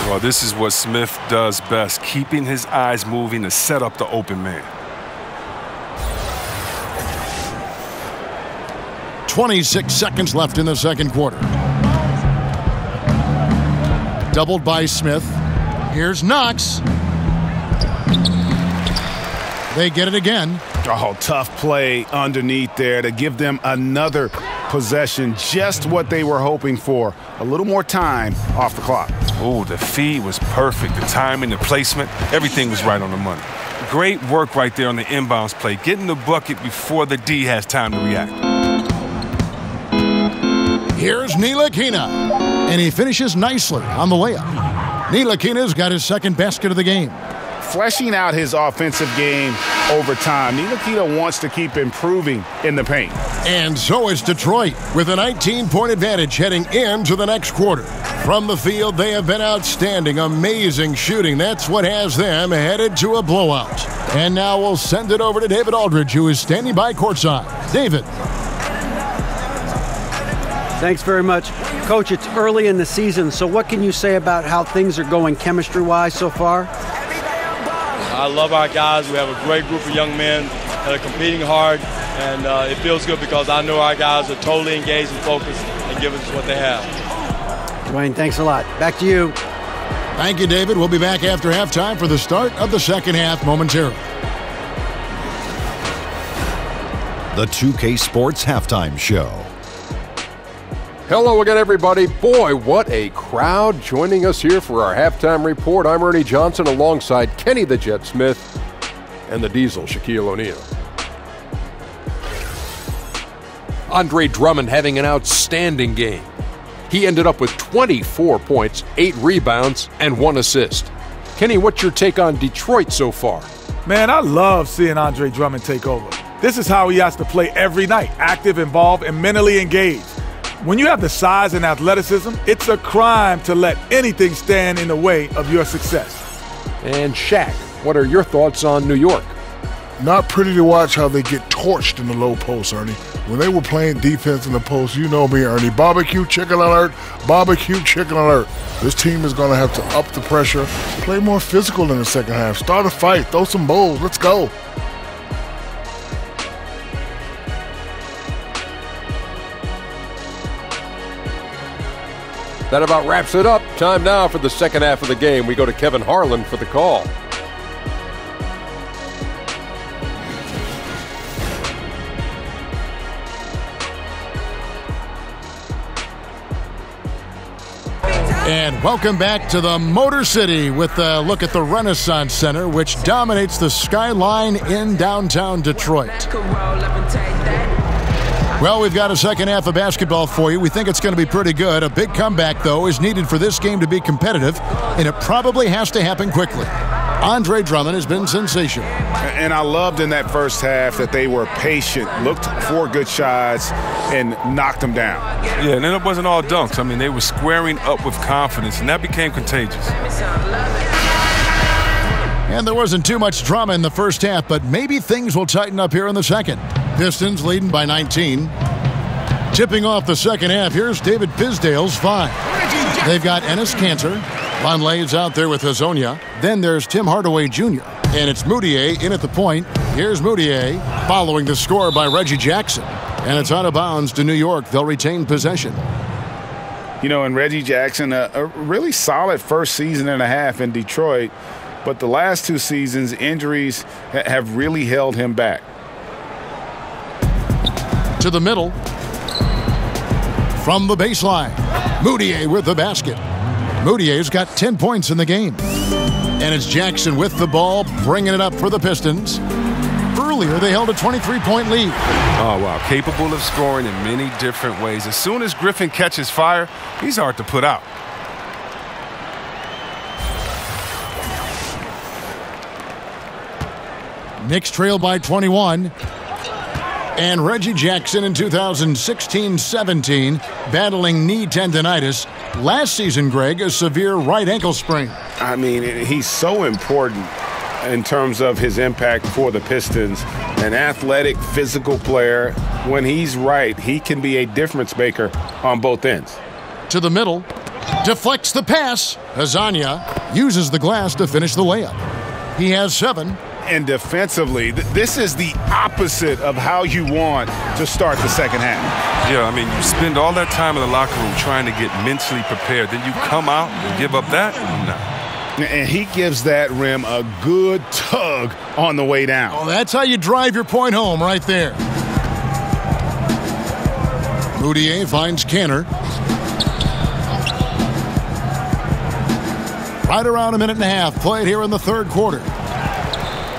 Well, this is what Smith does best, keeping his eyes moving to set up the open man. 26 seconds left in the second quarter. Doubled by Smith. Here's Knox. They get it again. Oh, tough play underneath there to give them another possession, just what they were hoping for. A little more time off the clock. Oh, the feed was perfect. The timing, the placement, everything was right on the money. Great work right there on the inbounds play, getting the bucket before the D has time to react. Here's Ntilikina, and he finishes nicely on the layup. Ntilikina's got his second basket of the game. Fleshing out his offensive game over time. Ntilikina wants to keep improving in the paint. And so is Detroit with a 19-point advantage heading into the next quarter. From the field, they have been outstanding, amazing shooting. That's what has them headed to a blowout. And now we'll send it over to David Aldridge, who is standing by courtside. David. Thanks very much. Coach, it's early in the season, so what can you say about how things are going chemistry-wise so far? I love our guys. We have a great group of young men that are competing hard, and it feels good because I know our guys are totally engaged and focused and giving us what they have. Dwayne, thanks a lot. Back to you. Thank you, David. We'll be back after halftime for the start of the second half momentarily. The 2K Sports Halftime Show. Hello again, everybody. Boy, what a crowd joining us here for our halftime report. I'm Ernie Johnson alongside Kenny the Jet Smith and the Diesel, Shaquille O'Neal. Andre Drummond having an outstanding game. He ended up with 24 points, 8 rebounds, and 1 assist. Kenny, what's your take on Detroit so far? Man, I love seeing Andre Drummond take over. This is how he has to play every night, active, involved, and mentally engaged. When you have the size and athleticism, it's a crime to let anything stand in the way of your success. And Shaq, what are your thoughts on New York? Not pretty to watch how they get torched in the low post, Ernie. When they were playing defense in the post, you know me, Ernie. Barbecue chicken alert, barbecue chicken alert. This team is going to have to up the pressure, play more physical in the second half, start a fight, throw some bowls, let's go. That about wraps it up. Time now for the second half of the game. We go to Kevin Harlan for the call. And welcome back to the Motor City with a look at the Renaissance Center, which dominates the skyline in downtown Detroit. Well, we've got a second half of basketball for you. We think it's going to be pretty good. A big comeback, though, is needed for this game to be competitive, and it probably has to happen quickly. Andre Drummond has been sensational. And I loved in that first half that they were patient, looked for good shots, and knocked them down. Yeah, and then it wasn't all dunks. I mean, they were squaring up with confidence, and that became contagious. And there wasn't too much drama in the first half, but maybe things will tighten up here in the second. Pistons leading by 19. Tipping off the second half, here's David Fizdale's 5. They've got Enes Kanter. Vonleh's out there with Hazonia. Then there's Tim Hardaway Jr. And it's Moutier in at the point. Here's Moutier following the score by Reggie Jackson. And it's out of bounds to New York. They'll retain possession. You know, and Reggie Jackson, a really solid first season and a half in Detroit. But the last 2 seasons, injuries have really held him back. To the middle. From the baseline. Moutier with the basket. Moutier's got 10 points in the game. And it's Jackson with the ball, bringing it up for the Pistons. Earlier, they held a 23-point lead. Oh, wow. Capable of scoring in many different ways. As soon as Griffin catches fire, he's hard to put out. Knicks trail by 21. And Reggie Jackson in 2016-17 battling knee tendonitis. Last season, Greg, a severe right ankle sprain. I mean, he's so important in terms of his impact for the Pistons. An athletic, physical player. When he's right, he can be a difference maker on both ends. To the middle. Deflects the pass. Hazonia uses the glass to finish the layup. He has 7. And defensively, this is the opposite of how you want to start the second half. Yeah, I mean, you spend all that time in the locker room trying to get mentally prepared. Then you come out and give up that? No. And he gives that rim a good tug on the way down. Oh, that's how you drive your point home right there. Moutier finds Kanter. Right around a minute and a half played here in the third quarter.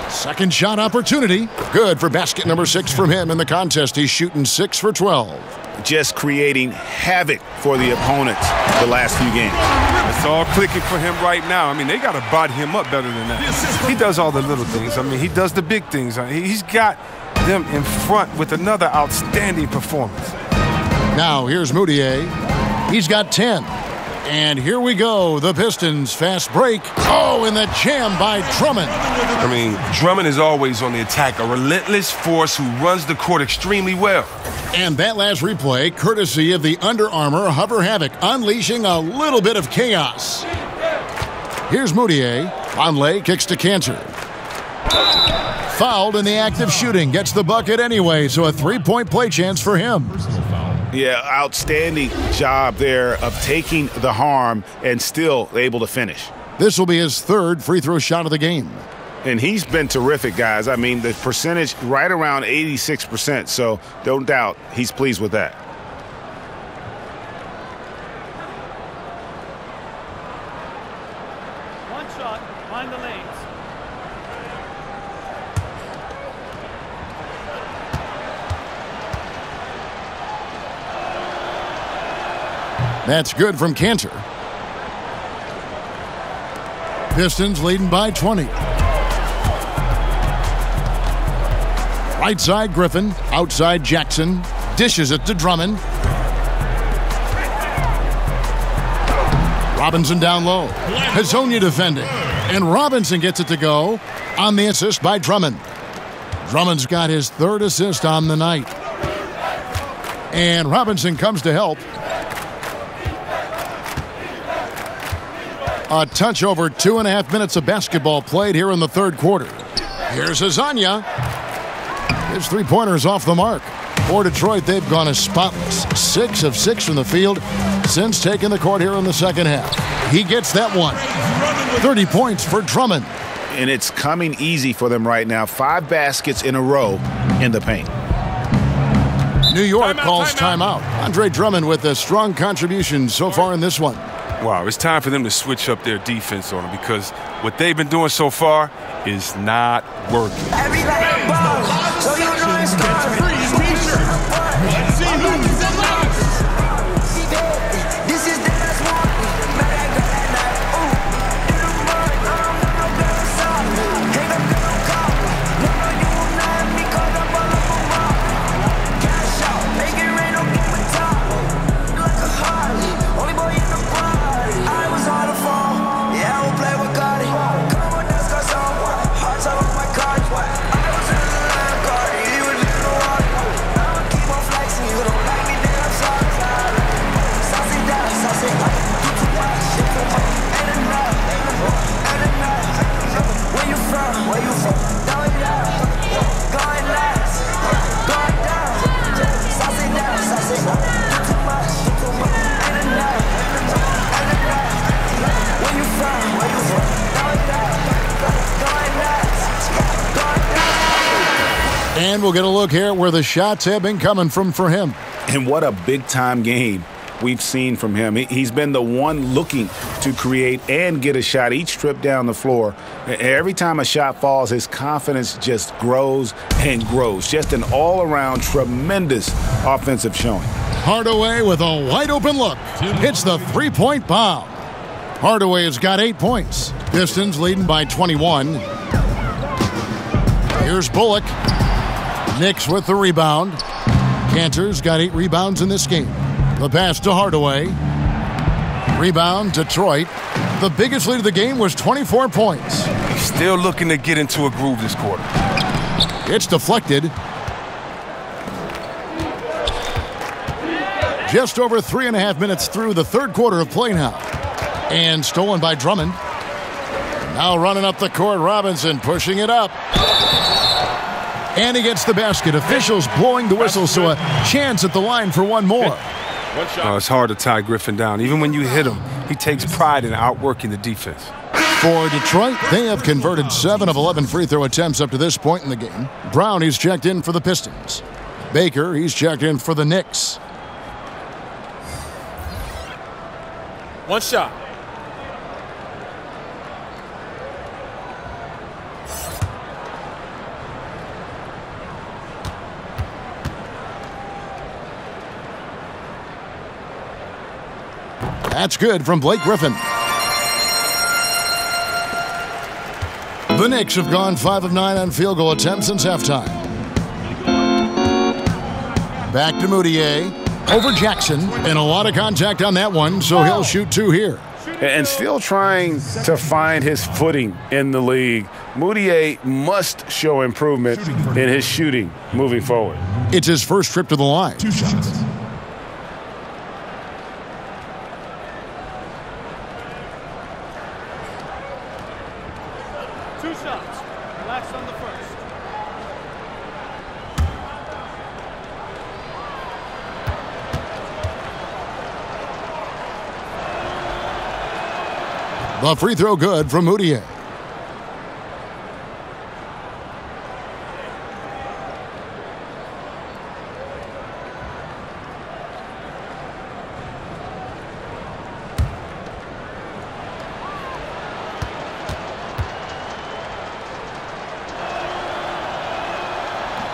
Second shot opportunity. Good for basket number 6 from him in the contest. He's shooting 6 for 12. Just creating havoc for the opponents the last few games. It's all clicking for him right now. I mean, they got to bot him up better than that. He does all the little things. I mean, he does the big things. He's got them in front with another outstanding performance. Now, here's Moutier. He's got 10. And here we go, the Pistons fast break. Oh, and the jam by Drummond. I mean, Drummond is always on the attack, a relentless force who runs the court extremely well. And that last replay, courtesy of the Under Armour Hover Havoc, unleashing a little bit of chaos. Here's Moutier. Vonleh kicks to Kanter. Fouled in the act of shooting, gets the bucket anyway, so a 3-point play chance for him. Yeah, outstanding job there of taking the harm and still able to finish. This will be his 3rd free throw shot of the game. And he's been terrific, guys. I mean, the percentage right around 86%, so don't doubt he's pleased with that. One shot, find the lanes. That's good from Kanter. Pistons leading by 20. Right side Griffin, outside Jackson, dishes it to Drummond. Robinson down low. Hazonia defending. And Robinson gets it to go on the assist by Drummond. Drummond's got his 3rd assist on the night. And Robinson comes to help. A touch over 2.5 minutes of basketball played here in the third quarter. Here's Hazonia. His 3-pointers off the mark. For Detroit, they've gone as spotless. 6 of 6 from the field since taking the court here in the second half. He gets that one. 30 points for Drummond. And it's coming easy for them right now. 5 baskets in a row in the paint. New York calls timeout. Andre Drummond with a strong contribution so far in this one. Wow, it's time for them to switch up their defense on them because what they've been doing so far is not working. And we'll get a look here where the shots have been coming from for him. And what a big-time game we've seen from him. He's been the one looking to create and get a shot each trip down the floor. Every time a shot falls, his confidence just grows and grows. Just an all-around tremendous offensive showing. Hardaway with a wide-open look. Hits the three-point bomb. Hardaway has got 8 points. Pistons leading by 21. Here's Bullock. Knicks with the rebound. Cantor's got 8 rebounds in this game. The pass to Hardaway. Rebound, Detroit. The biggest lead of the game was 24 points. Still looking to get into a groove this quarter. It's deflected. Just over 3.5 minutes through the third quarter of play now. And stolen by Drummond. Now running up the court, Robinson pushing it up. And he gets the basket. Officials blowing the whistle, so a chance at the line for one more. It's hard to tie Griffin down. Even when you hit him, he takes pride in outworking the defense. For Detroit, they have converted 7 of 11 free throw attempts up to this point in the game. Brown, he's checked in for the Pistons. Baker, he's checked in for the Knicks. One shot. That's good from Blake Griffin. The Knicks have gone 5 of 9 on field goal attempts since halftime. Back to Moutier. Over Jackson. And a lot of contact on that one, so he'll shoot 2 here. And still trying to find his footing in the league. Moutier must show improvement in his shooting moving forward. It's his first trip to the line. 2 shots. Relax on the first. The free throw good from Moutier.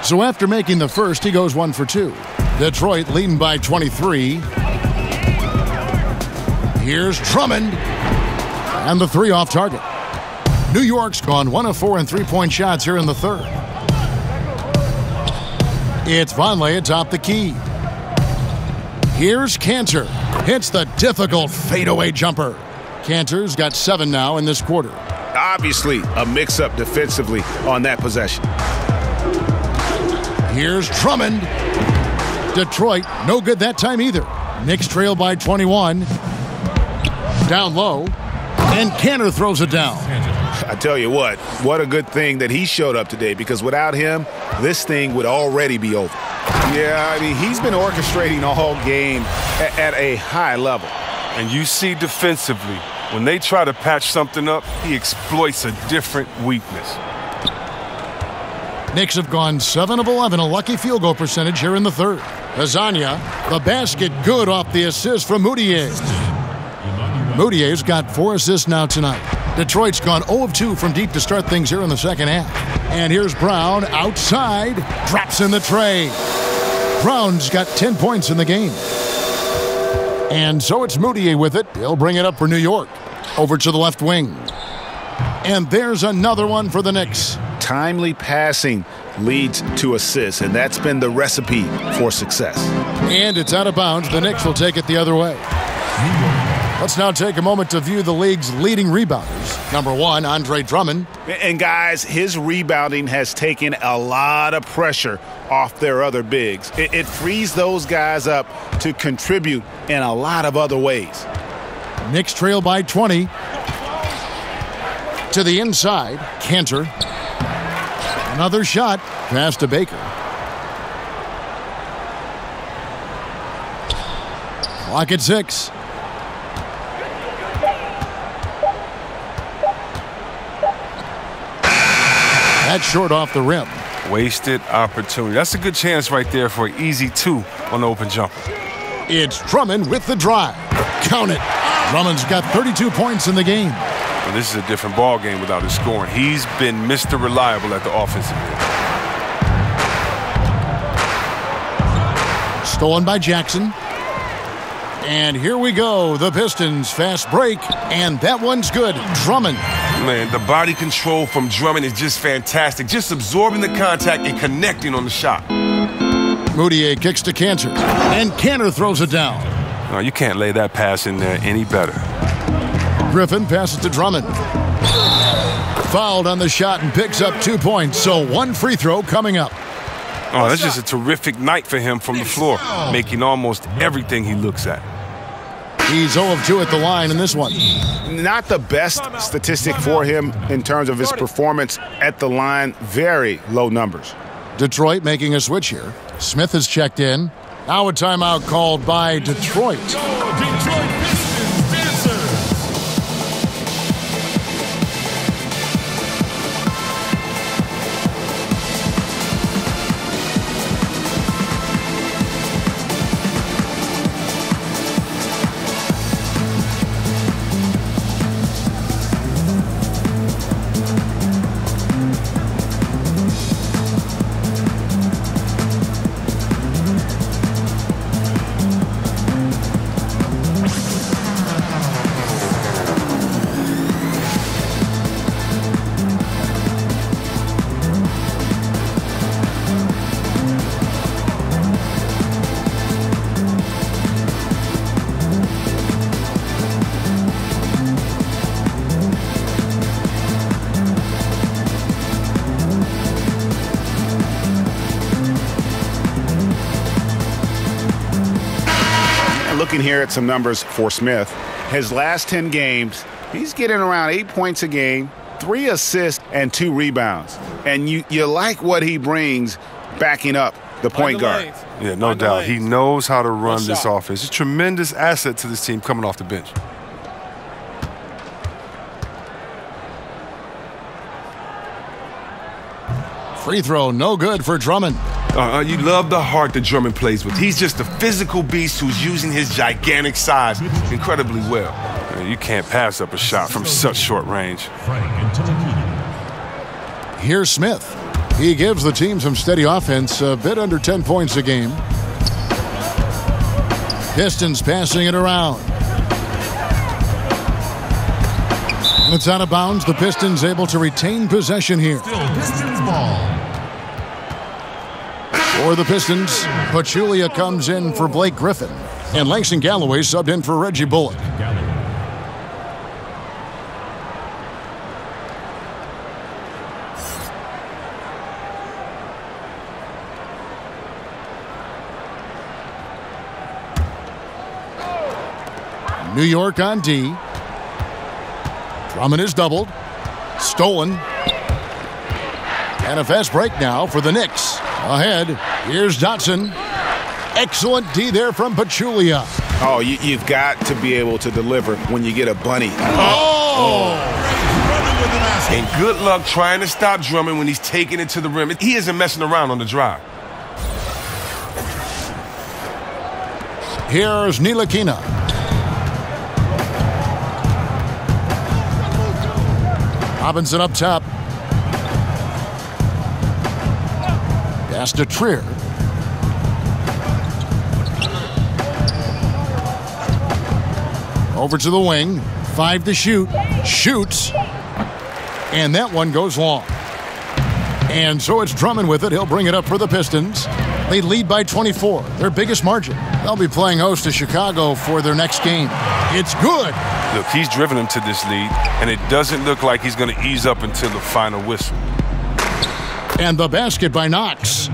So after making the first, he goes 1 for 2. Detroit leading by 23. Here's Drummond. And the 3 off target. New York's gone 1 of 4 in three-point shots here in the third. It's Vonleh atop the key. Here's Cantor. Hits the difficult fadeaway jumper. Cantor's got 7 now in this quarter. Obviously a mix-up defensively on that possession. Here's Drummond. Detroit, no good that time either. Knicks trail by 21. Down low. And Cantor throws it down. I tell you what a good thing that he showed up today, because without him, this thing would already be over. Yeah, I mean, he's been orchestrating all game at a high level. And you see defensively, when they try to patch something up, he exploits a different weakness. Knicks have gone 7 of 11, a lucky field goal percentage here in the third. Azania, the basket good off the assist from Moutier. Moutier's got 4 assists now tonight. Detroit's gone 0 of 2 from deep to start things here in the second half. And here's Brown outside, drops in the tray. Brown's got 10 points in the game. And so it's Moutier with it. He'll bring it up for New York. Over to the left wing. And there's another one for the Knicks. Timely passing leads to assists, and that's been the recipe for success. And it's out of bounds. The Knicks will take it the other way. Let's now take a moment to view the league's leading rebounders. Number 1, Andre Drummond. And guys, his rebounding has taken a lot of pressure off their other bigs. It frees those guys up to contribute in a lot of other ways. Knicks trail by 20. To the inside, Cantor. Another shot, pass to Baker. Clock at 6. That's short off the rim. Wasted opportunity. That's a good chance right there for an easy 2 on the open jumper. It's Drummond with the drive. Count it. Drummond's got 32 points in the game. Well, this is a different ball game without his scoring. He's been Mr. Reliable at the offensive end. Stolen by Jackson. And here we go. The Pistons fast break, and that one's good. Drummond. Man, the body control from Drummond is just fantastic. Just absorbing the contact and connecting on the shot. Moutier kicks to Cantor, and Cantor throws it down. No, you can't lay that pass in there any better. Griffin passes to Drummond. Fouled on the shot and picks up 2 points, so 1 free throw coming up. Oh, that's just a terrific night for him from the floor, making almost everything he looks at. He's 0 of 2 at the line in this one. Not the best statistic for him in terms of his performance at the line. Very low numbers. Detroit making a switch here. Smith has checked in. Now a timeout called by Detroit. Looking here at some numbers for Smith. His last 10 games, he's getting around 8 points a game, 3 assists, and 2 rebounds. And you like what he brings backing up the point guard. Yeah, no doubt. He knows how to run this offense. He's a tremendous asset to this team coming off the bench. Free throw, no good for Drummond. You love the heart that Drummond plays with. He's just a physical beast who's using his gigantic size incredibly well. You can't pass up a shot from such short range. Here's Smith. He gives the team some steady offense, a bit under 10 points a game. Pistons passing it around. It's out of bounds. The Pistons able to retain possession here. Still Pistons ball. For the Pistons, Pachulia comes in for Blake Griffin. And Langston Galloway subbed in for Reggie Bullock. New York on D. Drummond is doubled. Stolen. And a fast break now for the Knicks. Ahead, here's Dotson. Excellent D there from Pachulia. Oh, you've got to be able to deliver when you get a bunny. Oh! And good luck trying to stop Drummond when he's taking it to the rim. He isn't messing around on the drive. Here's Ntilikina. Robinson up top. Pass to Trier. Over to the wing. 5 to shoot. Shoots. And that one goes long. And so it's Drummond with it. He'll bring it up for the Pistons. They lead by 24, their biggest margin. They'll be playing host to Chicago for their next game. It's good. Look, he's driven them to this lead, and it doesn't look like he's going to ease up until the final whistle. And the basket by Knox.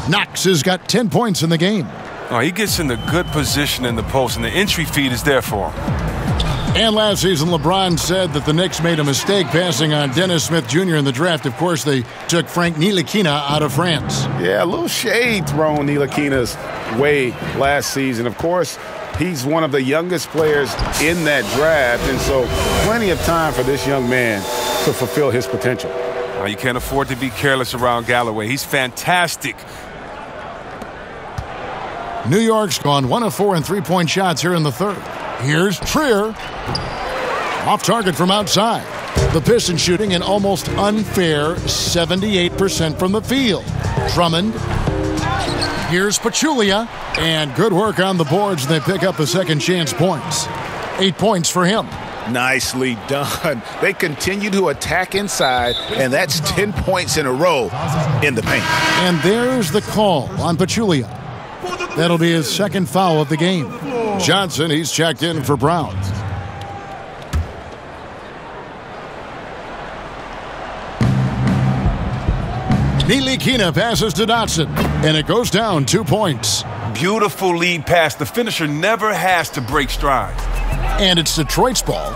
Knox has got 10 points in the game. Oh, he gets in the good position in the post, and the entry feed is there for him. And last season, LeBron said that the Knicks made a mistake passing on Dennis Smith Jr. in the draft. Of course, they took Frank Ntilikina out of France. Yeah, a little shade thrown Ntilikina's way last season. Of course, he's one of the youngest players in that draft, and so plenty of time for this young man to fulfill his potential. You can't afford to be careless around Galloway. He's fantastic. New York's gone 1 of 4 in three-point shots here in the third. Here's Trier. Off target from outside. The Pistons shooting an almost unfair 78% from the field. Drummond. Here's Pachulia. And good work on the boards, and they pick up the second chance points. 8 points for him. Nicely done. They continue to attack inside, and that's 10 points in a row in the paint. And there's the call on Pachulia. That'll be his second foul of the game. Johnson, he's checked in for Brown. Nilikina passes to Dotson, and it goes down 2 points. Beautiful lead pass. The finisher never has to break stride. And it's Detroit's ball.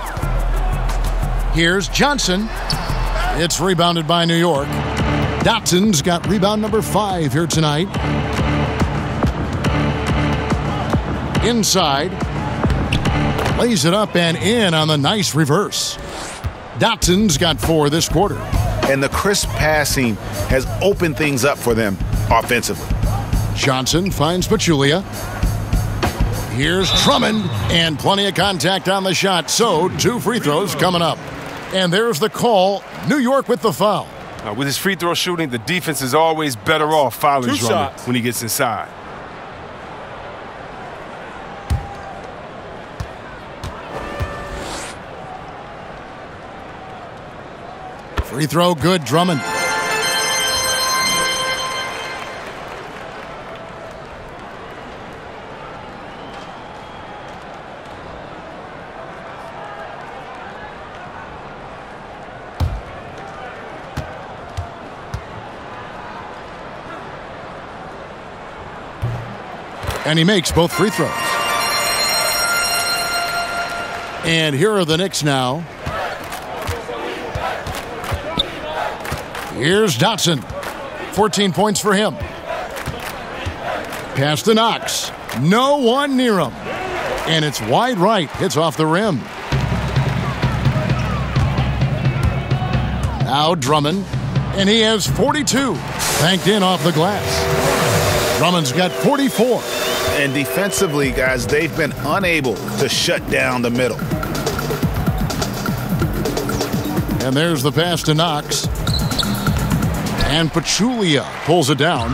Here's Johnson. It's rebounded by New York. Dotson's got rebound number 5 here tonight. Inside. Lays it up and in on the nice reverse. Dotson's got 4 this quarter. And the crisp passing has opened things up for them offensively. Johnson finds Pachulia. Here's Drummond, and plenty of contact on the shot, so 2 free throws coming up. And there's the call. New York with the foul. With his free throw shooting, the defense is always better off fouling Drummond when he gets inside. Free throw good, Drummond. And he makes both free throws. And here are the Knicks now. Here's Dotson. 14 points for him. Pass to Knox. No one near him. And it's wide right. Hits off the rim. Now Drummond. And he has 42. Banked in off the glass. Drummond's got 44. And defensively, guys, they've been unable to shut down the middle. And there's the pass to Knox. And Pachulia pulls it down.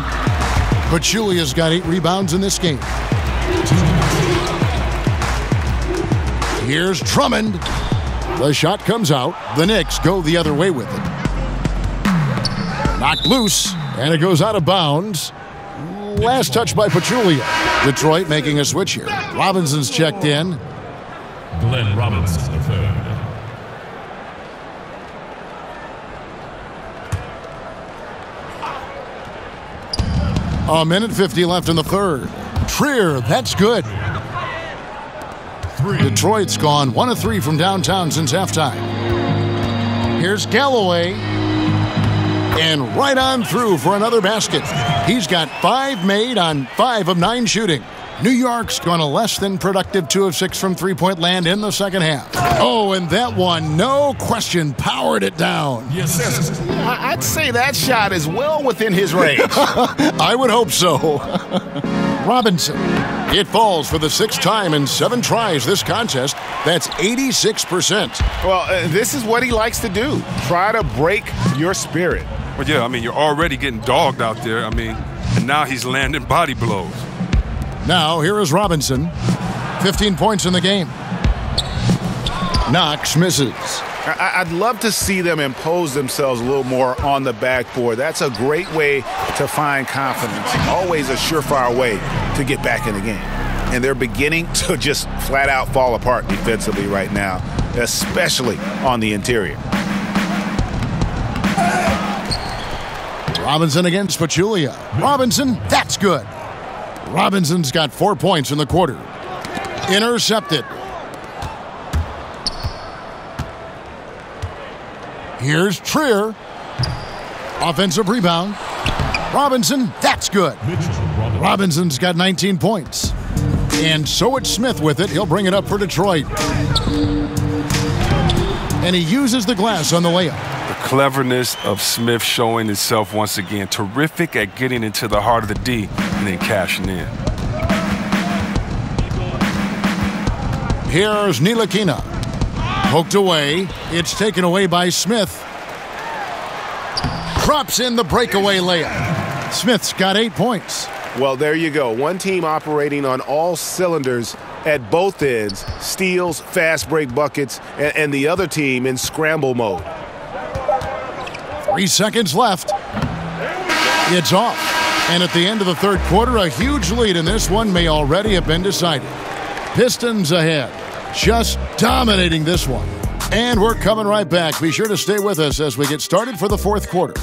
Pachulia's got 8 rebounds in this game. Here's Drummond. The shot comes out. The Knicks go the other way with it. Knocked loose, and it goes out of bounds. Last touch by Pachulia. Detroit making a switch here. Robinson's checked in. Glenn Robinson, the third. A minute 50 left in the third. Trier, that's good. Detroit's gone 1 of 3 from downtown since halftime. Here's Galloway. And right on through for another basket. He's got 5 made on 5 of 9 shooting. New York's gone a less than productive 2 of 6 from three-point land in the second half. Oh, and that one, no question, powered it down. Yes, I'd say that shot is well within his range. I would hope so. Robinson. It falls for the 6th time in 7 tries this contest. That's 86%. Well, this is what he likes to do. Try to break your spirit. Well, yeah, I mean, you're already getting dogged out there. I mean, and now he's landing body blows. Now, here is Robinson. 15 points in the game. Knox misses. I'd love to see them impose themselves a little more on the backboard. That's a great way to find confidence. Always a surefire way to get back in the game. And they're beginning to just flat out fall apart defensively right now, especially on the interior. Robinson against Pachulia. Robinson, that's good. Robinson's got 4 points in the quarter. Intercepted. Here's Trier. Offensive rebound. Robinson, that's good. Robinson's got 19 points. And so it's Smith with it. He'll bring it up for Detroit. And he uses the glass on the layup. The cleverness of Smith showing itself once again. Terrific at getting into the heart of the D and then cashing in. Here's Ntilikina. Poked away. It's taken away by Smith. Drops in the breakaway layup. Smith's got 8 points. Well, there you go. One team operating on all cylinders at both ends. Steals, fast break buckets, and the other team in scramble mode. 3 seconds left. It's off. And at the end of the third quarter, a huge lead in this one may already have been decided. Pistons ahead. Just dominating this one. And we're coming right back. Be sure to stay with us as we get started for the fourth quarter.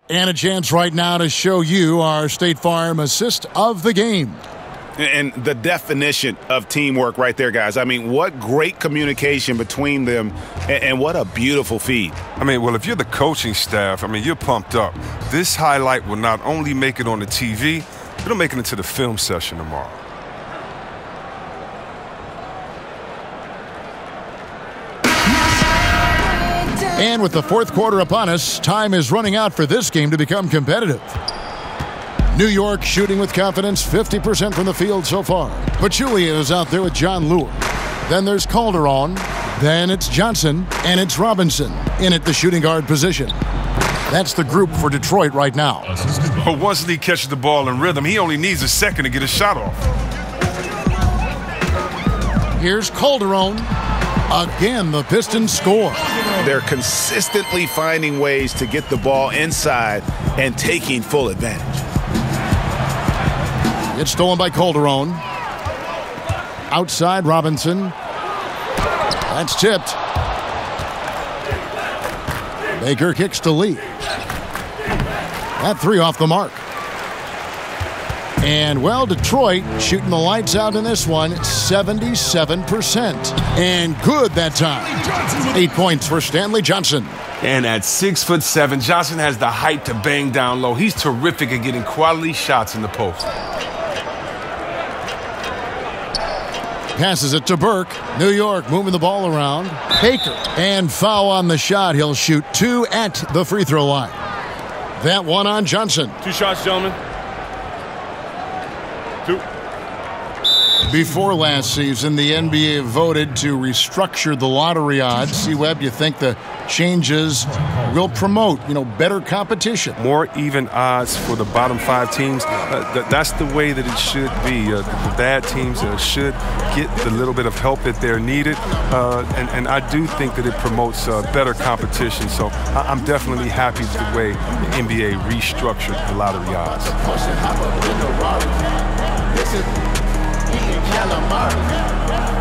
And a chance right now to show you our State Farm assist of the game. And the definition of teamwork right there, guys. I mean, what great communication between them, and what a beautiful feed. I mean, well, if you're the coaching staff, I mean, you're pumped up. This highlight will not only make it on the TV, it'll make it into the film session tomorrow. And with the fourth quarter upon us, time is running out for this game to become competitive. New York shooting with confidence, 50% from the field so far. Pachulia is out there with John Lure. Then there's Calderon. Then it's Johnson. And it's Robinson in at the shooting guard position. That's the group for Detroit right now. But once Lee catches the ball in rhythm, he only needs a second to get a shot off. Here's Calderon. Again, the Pistons score. They're consistently finding ways to get the ball inside and taking full advantage. It's stolen by Calderon. Outside, Robinson. That's tipped. Baker kicks to Lee. That three off the mark. And, well, Detroit shooting the lights out in this one, 77%. And good that time. 8 points for Stanley Johnson. And at 6'7", Johnson has the height to bang down low. He's terrific at getting quality shots in the post. Passes it to Burke. New York moving the ball around. Baker. And foul on the shot. He'll shoot 2 at the free throw line. That one on Johnson. 2 shots, gentlemen. 2. Before last season, the NBA voted to restructure the lottery odds. C-Web, you think the changes will promote, better competition? More even odds for the bottom 5 teams. That's the way that it should be. The bad teams should get the little bit of help that they're needed. And I do think that it promotes better competition. So I'm definitely happy with the way the NBA restructured the lottery odds. Calamari.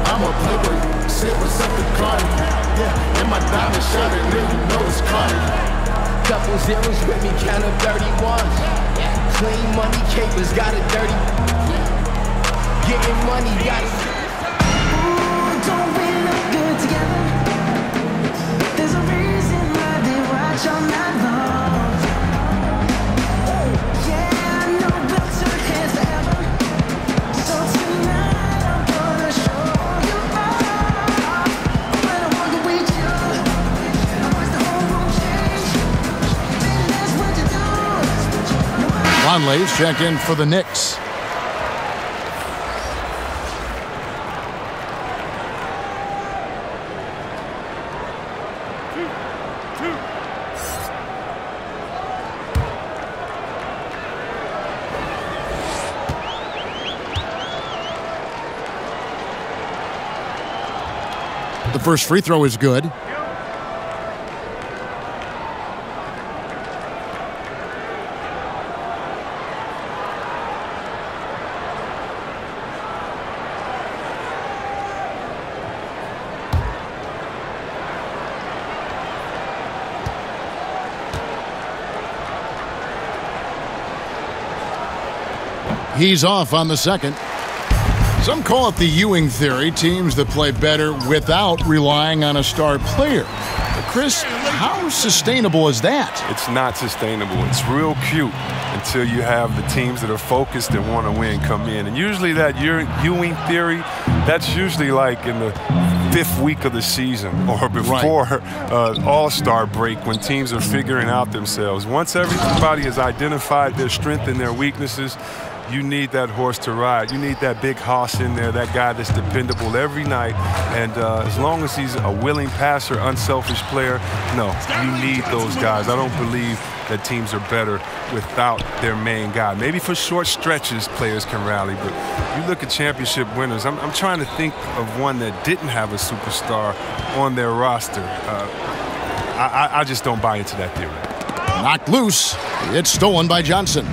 I'm a playboy, sit with something Cardi. Yeah, and my diamond shining, nigga, know it's Cardi. Couple zeros with me, count of 31s. Clean money, capers, got it dirty. Getting money, got it. Ooh, don't we look good together? There's a reason why they watch all night long. Yeah, I know better hands forever. So tonight. Conley's check in for the Knicks. The first free throw is good. He's off on the second. Some call it the Ewing theory, teams that play better without relying on a star player. But Chris, how sustainable is that? It's not sustainable. It's real cute until you have the teams that are focused and want to win come in. And usually that Ewing theory, that's usually like in the 5th week of the season or before All-Star break when teams are figuring out themselves. Once everybody has identified their strength and their weaknesses, you need that horse to ride. You need that big hoss in there, that guy that's dependable every night. And as long as he's a willing passer, unselfish player, no, you need those guys. I don't believe that teams are better without their main guy. Maybe for short stretches, players can rally, but you look at championship winners. I'm trying to think of one that didn't have a superstar on their roster. I just don't buy into that theory. Knocked loose. It's stolen by Johnson.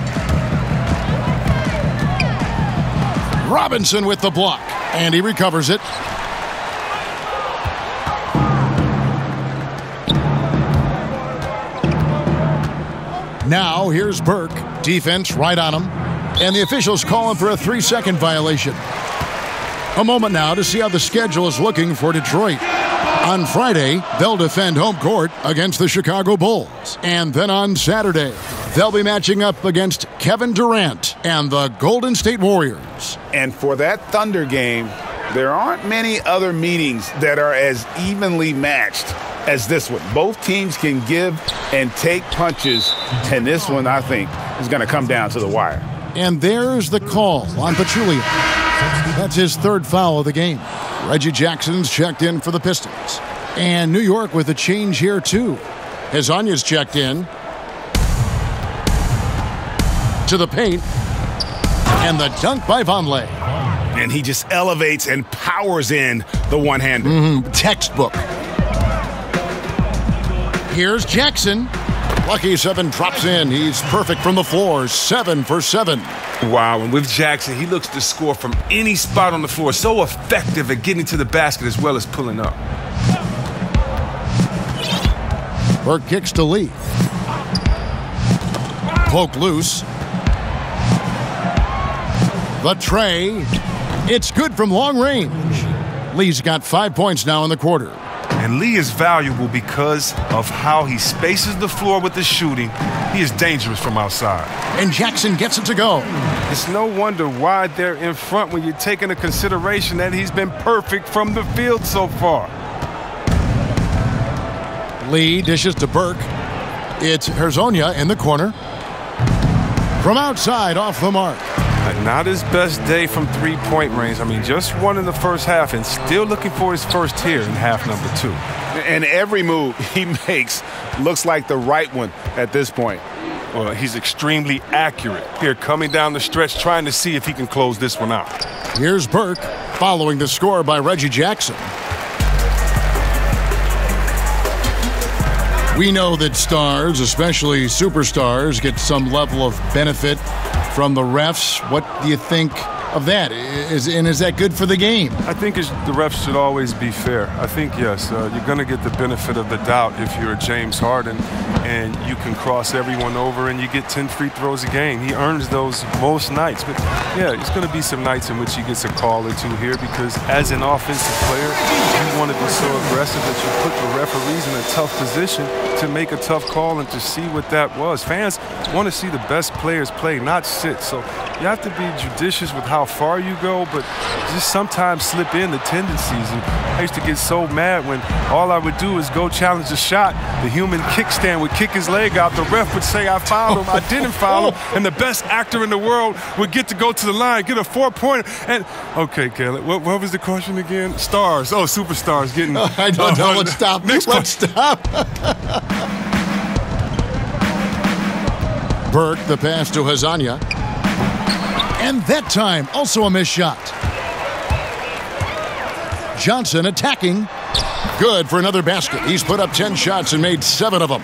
Robinson with the block, and he recovers it. Now here's Burke. Defense right on him, and the officials call him for a 3-second violation. A moment now to see how the schedule is looking for Detroit. On Friday, they'll defend home court against the Chicago Bulls. And then on Saturday, they'll be matching up against Kevin Durant and the Golden State Warriors. And for that Thunder game, there aren't many other meetings that are as evenly matched as this one. Both teams can give and take punches, and this one, I think, is going to come down to the wire. And there's the call on Pachulia. That's his 3rd foul of the game. Reggie Jackson's checked in for the Pistons. And New York with a change here, too. Hezonja's checked in. To the paint. And the dunk by Vonleh. And he just elevates and powers in the one-hander. Textbook. Here's Jackson. Lucky 7 drops in. He's perfect from the floor. 7 for 7. Wow, and with Jackson, he looks to score from any spot on the floor. So effective at getting to the basket as well as pulling up. Burke kicks to Lee. Poke loose. The tray. It's good from long range. Lee's got 5 points now in the quarter. And Lee is valuable because of how he spaces the floor with the shooting. He is dangerous from outside. And Jackson gets it to go. It's no wonder why they're in front when you take into consideration that he's been perfect from the field so far. Lee dishes to Burke. It's Hezonja in the corner. From outside, off the mark. Not his best day from three-point range. I mean, just one in the first half and still looking for his first here in half number 2. And every move he makes looks like the right one at this point. Well, he's extremely accurate. Here, coming down the stretch, trying to see if he can close this one out. Here's Burke, following the score by Reggie Jackson. We know that stars, especially superstars, get some level of benefit from the refs. What do you think of that? Is that good for the game? I think the refs should always be fair. I think, yes, you're going to get the benefit of the doubt if you're James Harden and you can cross everyone over and you get 10 free throws a game. He earns those most nights. But, yeah, there's going to be some nights in which he gets a call or 2 here because as an offensive player, you want to be so aggressive that you put the referees in a tough position to make a tough call and to see what that was. Fans want to see the best players play, not sit. So you have to be judicious with how far you go, but just sometimes slip in the tendencies. And I used to get so mad when all I would do is go challenge a shot. The human kickstand would kick his leg out. The ref would say I fouled him. I didn't foul him. And the best actor in the world would get to go to the line, get a 4-pointer. And okay, Caleb, what was the question again? Stars. Oh, superstars getting. I don't know. Let's stop. Let's stop. Burke, the pass to Hezonja. And that time, also a missed shot. Johnson attacking. Good for another basket. He's put up 10 shots and made 7 of them.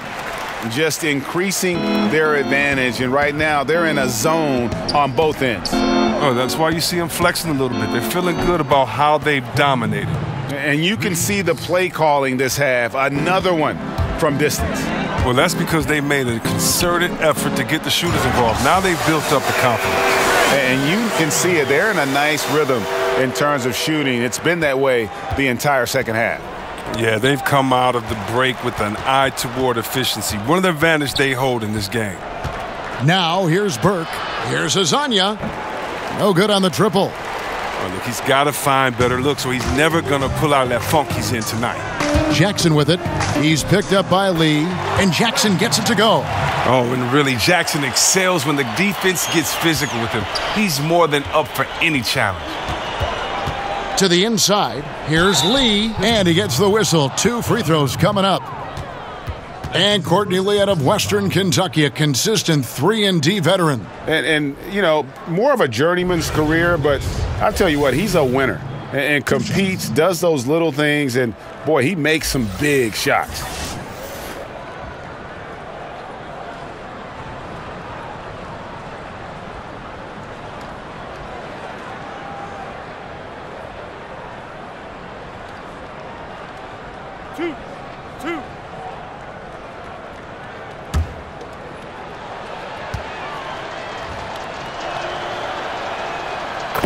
Just increasing their advantage, and right now they're in a zone on both ends. Oh, that's why you see them flexing a little bit. They're feeling good about how they've dominated. And you can see the play calling this half. Another one from distance. Well, that's because they made a concerted effort to get the shooters involved. Now they've built up the confidence. And you can see it. They're in a nice rhythm in terms of shooting. It's been that way the entire second half. Yeah, they've come out of the break with an eye toward efficiency. One of the advantage they hold in this game. Now here's Burke. Here's Azania. No good on the triple. Well, look, he's got to find better looks, or he's never going to pull out that funk he's in tonight. Jackson with it. He's picked up by Lee, and Jackson gets it to go. Oh, and really, Jackson excels when the defense gets physical with him. He's more than up for any challenge. To the inside, here's Lee, and he gets the whistle. 2 free throws coming up. And Courtney Lee out of Western Kentucky, a consistent 3-and-D veteran. And, you know, more of a journeyman's career, but I'll tell you what, he's a winner and competes, does those little things, and, boy, he makes some big shots.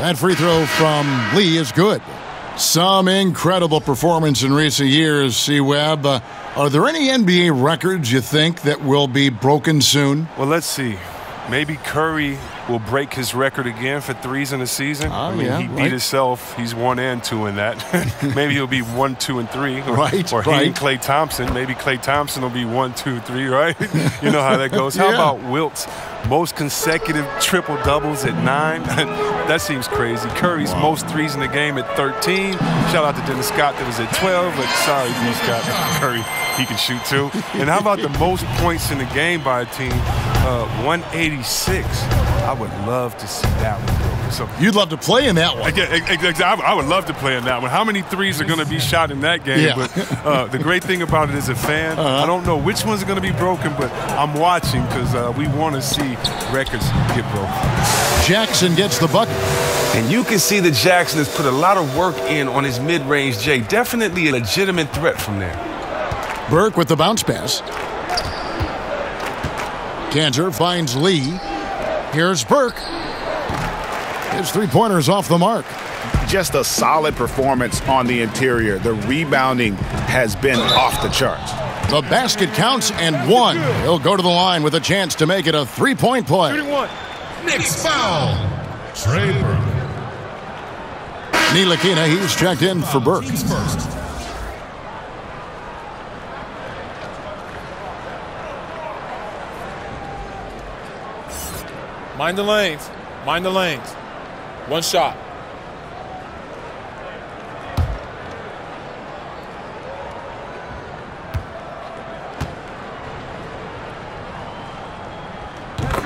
That free throw from Lee is good. Some incredible performance in recent years, C-Webb. Are there any NBA records you think that will be broken soon? Well, let's see. Maybe Curry will break his record again for threes in a season. He beat himself. He's 1 and 2 in that. Maybe he'll be 1, 2, and 3. Or he and Klay Thompson. Maybe Klay Thompson will be 1, 2, 3, right? You know how that goes. How about Wilt's most consecutive triple doubles at 9? That seems crazy. Curry's most threes in the game at 13. Shout out to Dennis Scott that was at 12. But sorry, Dennis Scott. Curry, he can shoot too. And how about the most points in the game by a team? 186. I would love to see that one. So you'd love to play in that one. I would love to play in that one. How many threes are going to be shot in that game? Yeah. But the great thing about it as a fan, I don't know which ones are going to be broken, but I'm watching because we want to see records get broken. Jackson gets the bucket. And you can see that Jackson has put a lot of work in on his mid-range J. Definitely a legitimate threat from there. Burke with the bounce pass. Cantor finds Lee. Here's Burke. His three-pointer's off the mark. Just a solid performance on the interior. The rebounding has been off the charts. The basket counts and 1. He'll go to the line with a chance to make it a 3-point play. Shooting 1. Knicks foul. Trey Burke. Ntilikina, he's checked in for Burke. Mind the lanes. Mind the lanes. 1 shot.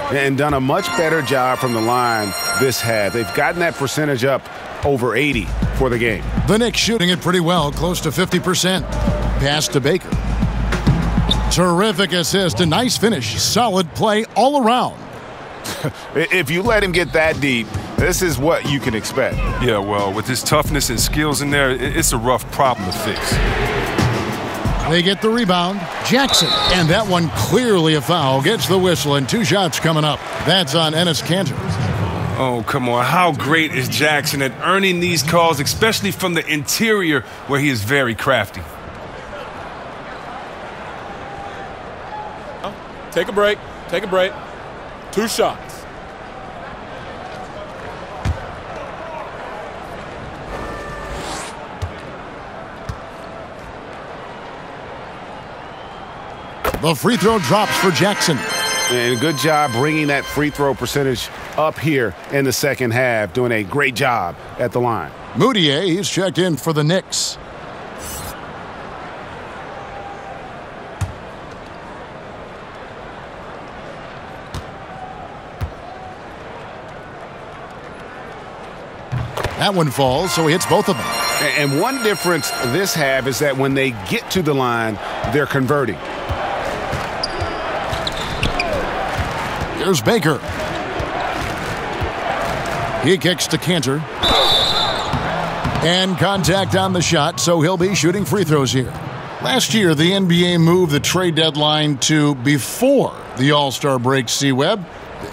And done a much better job from the line this half. They've gotten that percentage up over 80 for the game. The Knicks shooting it pretty well, close to 50%. Pass to Baker. Terrific assist, a nice finish. Solid play all around. If you let him get that deep, this is what you can expect. Yeah, well, with his toughness and skills in there, it's a rough problem to fix. They get the rebound. Jackson, and that one clearly a foul. Gets the whistle, and 2 shots coming up. That's on Enes Kanter. Oh, come on. How great is Jackson at earning these calls, especially from the interior where he is very crafty. Take a break. Take a break. 2 shots. The free throw drops for Jackson. And a good job bringing that free throw percentage up here in the second half, doing a great job at the line. Moutier, he's checked in for the Knicks. That one falls, so he hits both of them. And one difference this half is that when they get to the line, they're converting. Here's Baker. He kicks to Kanter. And contact on the shot, so he'll be shooting free throws here. Last year, the NBA moved the trade deadline to before the All-Star break, C-Webb.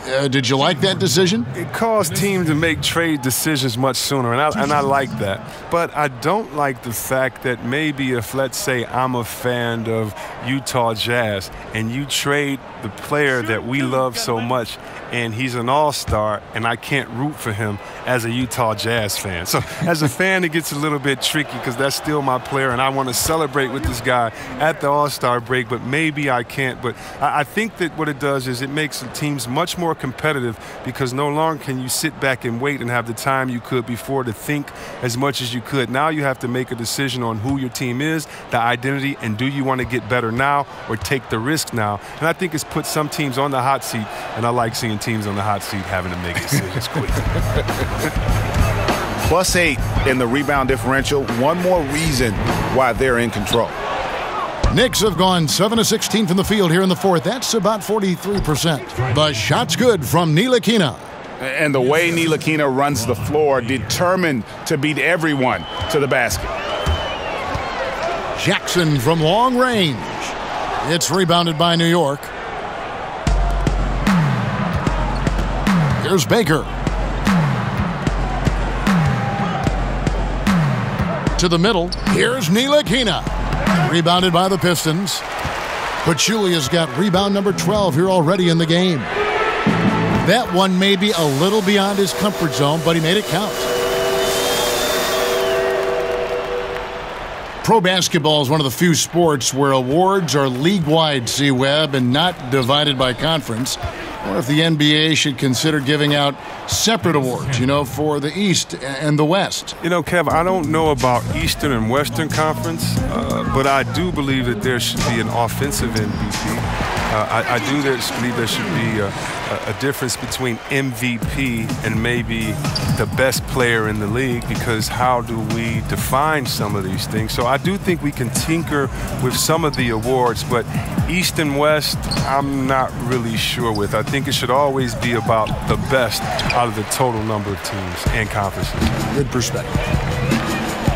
Did you like that decision? It caused teams to make trade decisions much sooner, and I like that. But I don't like the fact that maybe if, let's say, I'm a fan of Utah Jazz and you trade the player that we love so much and he's an all-star and I can't root for him as a Utah Jazz fan. So as a fan, it gets a little bit tricky because that's still my player and I want to celebrate with this guy at the all-star break, but maybe I can't. But I think that what it does is it makes the teams much more competitive because no longer can you sit back and wait and have the time you could before to think as much as you could. Now you have to make a decision on who your team is, the identity, and do you want to get better now or take the risk now? And I think it's put some teams on the hot seat, and I like seeing teams on the hot seat having to make decisions quickly. +8 in the rebound differential. One more reason why they're in control. Knicks have gone 7 of 16 from the field here in the fourth. That's about 43%. The shot's good from Ntilikina. And the way Ntilikina runs the floor, determined to beat everyone to the basket. Jackson from long range. It's rebounded by New York. Here's Baker. To the middle. Here's Ntilikina. Rebounded by the Pistons. Pachulia's got rebound number 12 here already in the game. That one may be a little beyond his comfort zone, but he made it count. Pro basketball is one of the few sports where awards are league-wide, C-Web, and not divided by conference. Or if the NBA should consider giving out separate awards, for the East and the West. Kev, I don't know about Eastern and Western Conference, but I do believe that there should be an offensive MVP. I do believe there should be a difference between MVP and maybe the best player in the league, because how do we define some of these things? So I do think we can tinker with some of the awards, but East and West, I'm not really sure with. I think it should always be about the best out of the total number of teams and conferences. Good perspective.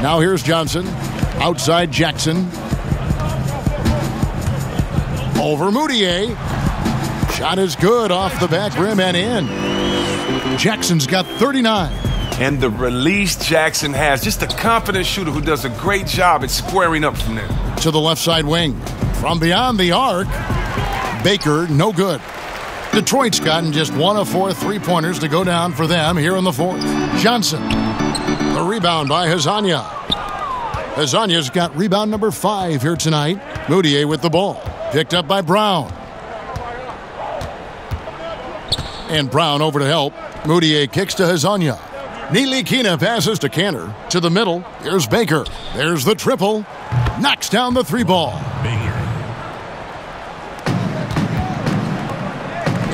Now here's Johnson. Outside Jackson. Over Moutier. Shot is good off the back rim and in. Jackson's got 39. And the release Jackson has, just a confident shooter who does a great job at squaring up from there. To the left side wing. From beyond the arc, Baker, no good. Detroit's gotten just 1 of 4 three-pointers to go down for them here in the fourth. Johnson, the rebound by Hezonja. Hezonja's got rebound number 5 here tonight. Moutier with the ball. Picked up by Brown. And Brown over to help. Moutier kicks to Hezonja. Ntilikina passes to Kanter. To the middle. Here's Baker. There's the triple. Knocks down the 3-ball.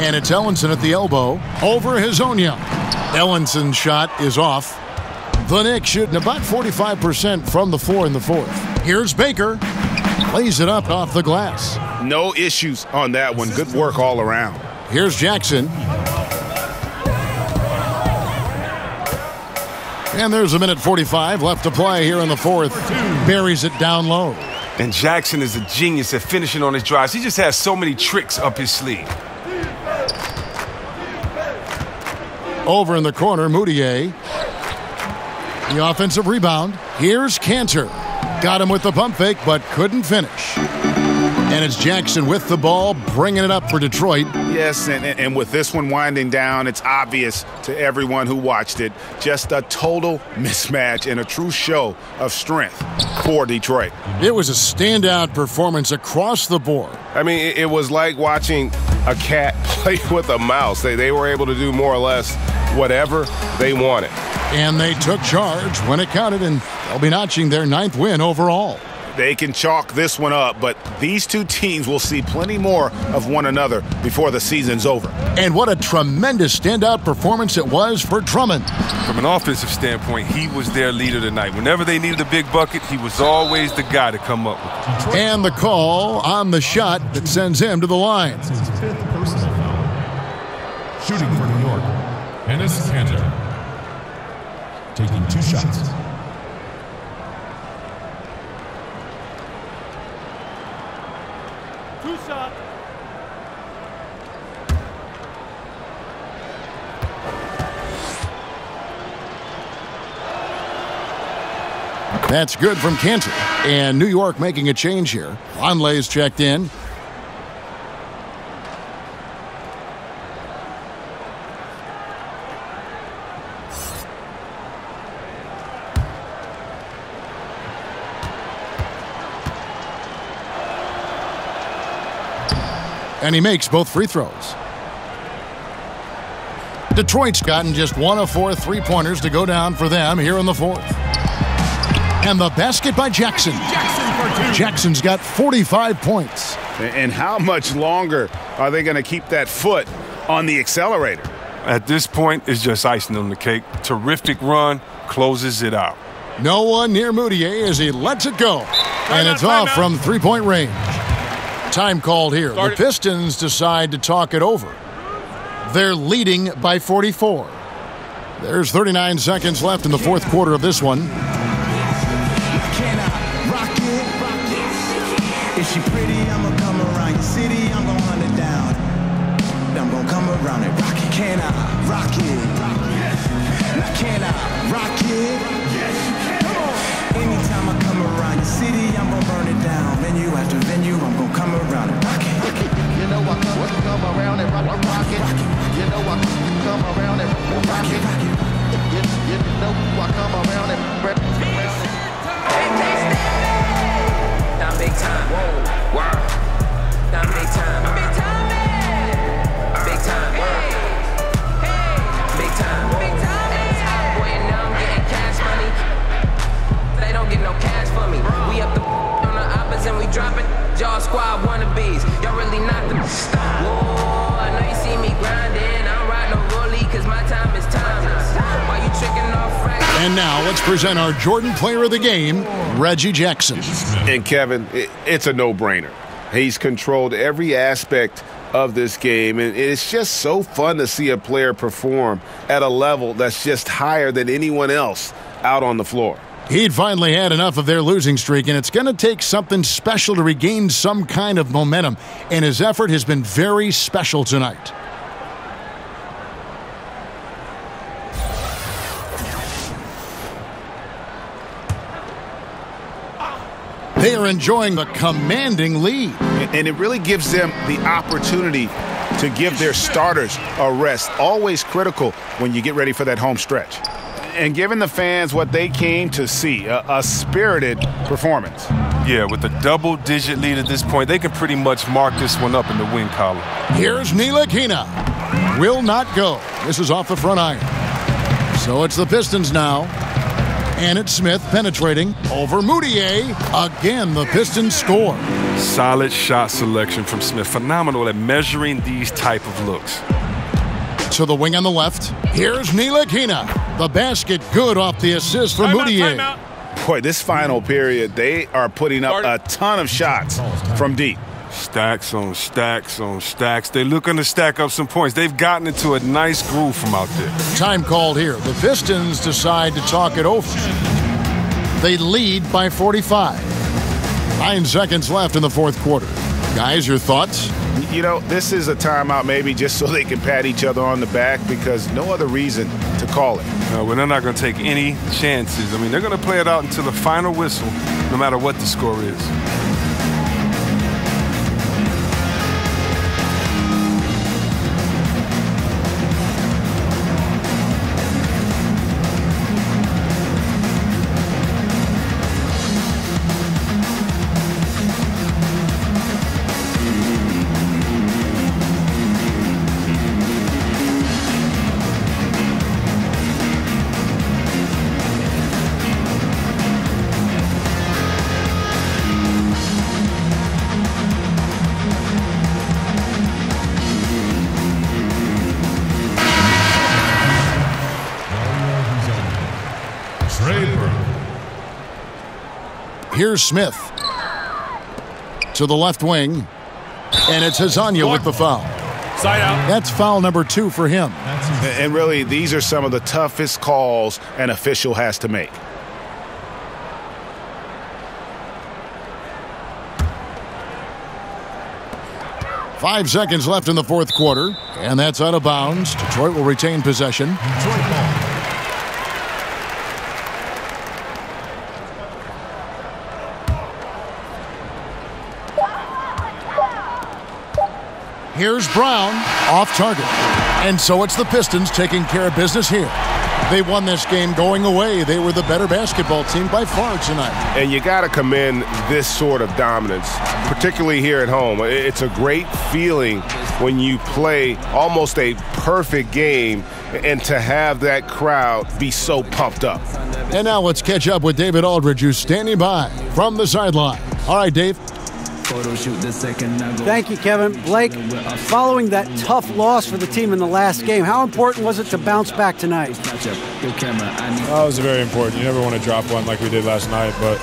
And it's Ellenson at the elbow. Over Hezonja. Ellenson's shot is off. The Knicks shooting about 45% from the floor in the fourth. Here's Baker. Plays it up off the glass. No issues on that one. Good work all around. Here's Jackson. And there's a minute 45 left to play here in the fourth. Buries it down low. And Jackson is a genius at finishing on his drives. He just has so many tricks up his sleeve. Over in the corner, Moutier. The offensive rebound. Here's Kanter. Got him with the pump fake, but couldn't finish. And it's Jackson with the ball, bringing it up for Detroit. Yes, and with this one winding down, it's obvious to everyone who watched it. Just a total mismatch and a true show of strength for Detroit. It was a standout performance across the board. I mean, it was like watching a cat play with a mouse. They were able to do more or less whatever they wanted. And they took charge when it counted, and they'll be notching their 9th win overall. They can chalk this one up, but these two teams will see plenty more of one another before the season's over. And what a tremendous standout performance it was for Drummond. From an offensive standpoint, he was their leader tonight. Whenever they needed a big bucket, he was always the guy to come up with it. And the call on the shot that sends him to the line. Shooting for New York, Enes Kanter. Taking 2 shots. That's good from Cantor. And New York making a change here. Onley's checked in. And he makes both free throws. Detroit's gotten just 1 of 4 3-pointers to go down for them here in the fourth. And the basket by Jackson. Jackson's got 45 points. And how much longer are they going to keep that foot on the accelerator? At this point, it's just icing on the cake. Terrific run, closes it out. No one near Moutier as he lets it go. And it's off from three-point range. Time called here. The Pistons decide to talk it over. They're leading by 44. There's 39 seconds left in the fourth quarter of this one. Is she pretty? I'ma come around your city. I'm gonna hunt it down. I'm gonna come around it. Rock it. Can I rock it? Now can I rock it? Come on. Anytime I come around your city, I'm gonna burn it down. Venue after venue, I'm gonna come around it. Rock it. You know I come around and rock it. You know I come around and rock it. You know I come around and rock it. Now big time. Whoa. Wow. Now big time. Big time. Big time. Hey. Hey. Big time. Big time. Boy, and now I'm getting cash money. They don't get no cash for me. We up the on the oppas and we dropping. Jaw squad wannabes. Y'all really not the stop. Whoa. I know you see me grinding. I don't ride no rollie cause my time is timeless. Why you tricking off right? And now let's present our Jordan Player of the Game, Reggie Jackson. And Kevin, it's a no-brainer. He's controlled every aspect of this game, and it's just so fun to see a player perform at a level that's just higher than anyone else out on the floor. He'd finally had enough of their losing streak, and it's going to take something special to regain some kind of momentum, and his effort has been very special tonight. They are enjoying the commanding lead. And it really gives them the opportunity to give their starters a rest. Always critical when you get ready for that home stretch. And giving the fans what they came to see, a spirited performance. Yeah, with a double-digit lead at this point, they can pretty much mark this one up in the win column. Here's Ntilikina. Will not go. This is off the front iron. So it's the Pistons now. And it's Smith penetrating over Moutier. Again, the Pistons score. Solid shot selection from Smith. Phenomenal at measuring these type of looks. To the wing on the left. Here's Ntilikina. The basket good off the assist from Moutier. Boy, this final period, they are putting up a ton of shots from deep. Stacks on stacks on stacks. They're looking to stack up some points. They've gotten into a nice groove from out there. Time called here. The Pistons decide to talk it over. They lead by 45. 9 seconds left in the fourth quarter. Guys, your thoughts? You know, this is a timeout maybe just so they can pat each other on the back because no other reason to call it. No, well, they're not going to take any chances. I mean, they're going to play it out until the final whistle, no matter what the score is. Here's Smith to the left wing, and it's Hazanya with the foul. Side out. That's foul number 2 for him. And really, these are some of the toughest calls an official has to make. Five seconds left in the fourth quarter, and that's out of bounds. Detroit will retain possession. Here's Brown, off target. And so it's the Pistons taking care of business here. They won this game going away. They were the better basketball team by far tonight. And you got to commend this sort of dominance, particularly here at home. It's a great feeling when you play almost a perfect game and to have that crowd be so pumped up. And now let's catch up with David Aldridge, who's standing by from the sideline. All right, Dave. Thank you, Kevin. Blake, following that tough loss for the team in the last game, how important was it to bounce back tonight? Oh, it was very important. You never want to drop one like we did last night, but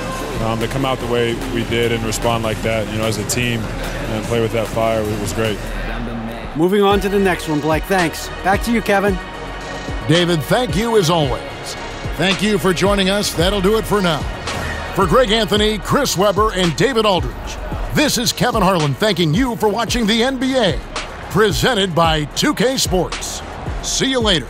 to come out the way we did and respond like that, as a team and play with that fire, it was great. Moving on to the next one, Blake. Thanks. Back to you, Kevin. David, thank you as always. Thank you for joining us. That'll do it for now. For Greg Anthony, Chris Webber, and David Aldridge, this is Kevin Harlan thanking you for watching the NBA, presented by 2K Sports. See you later.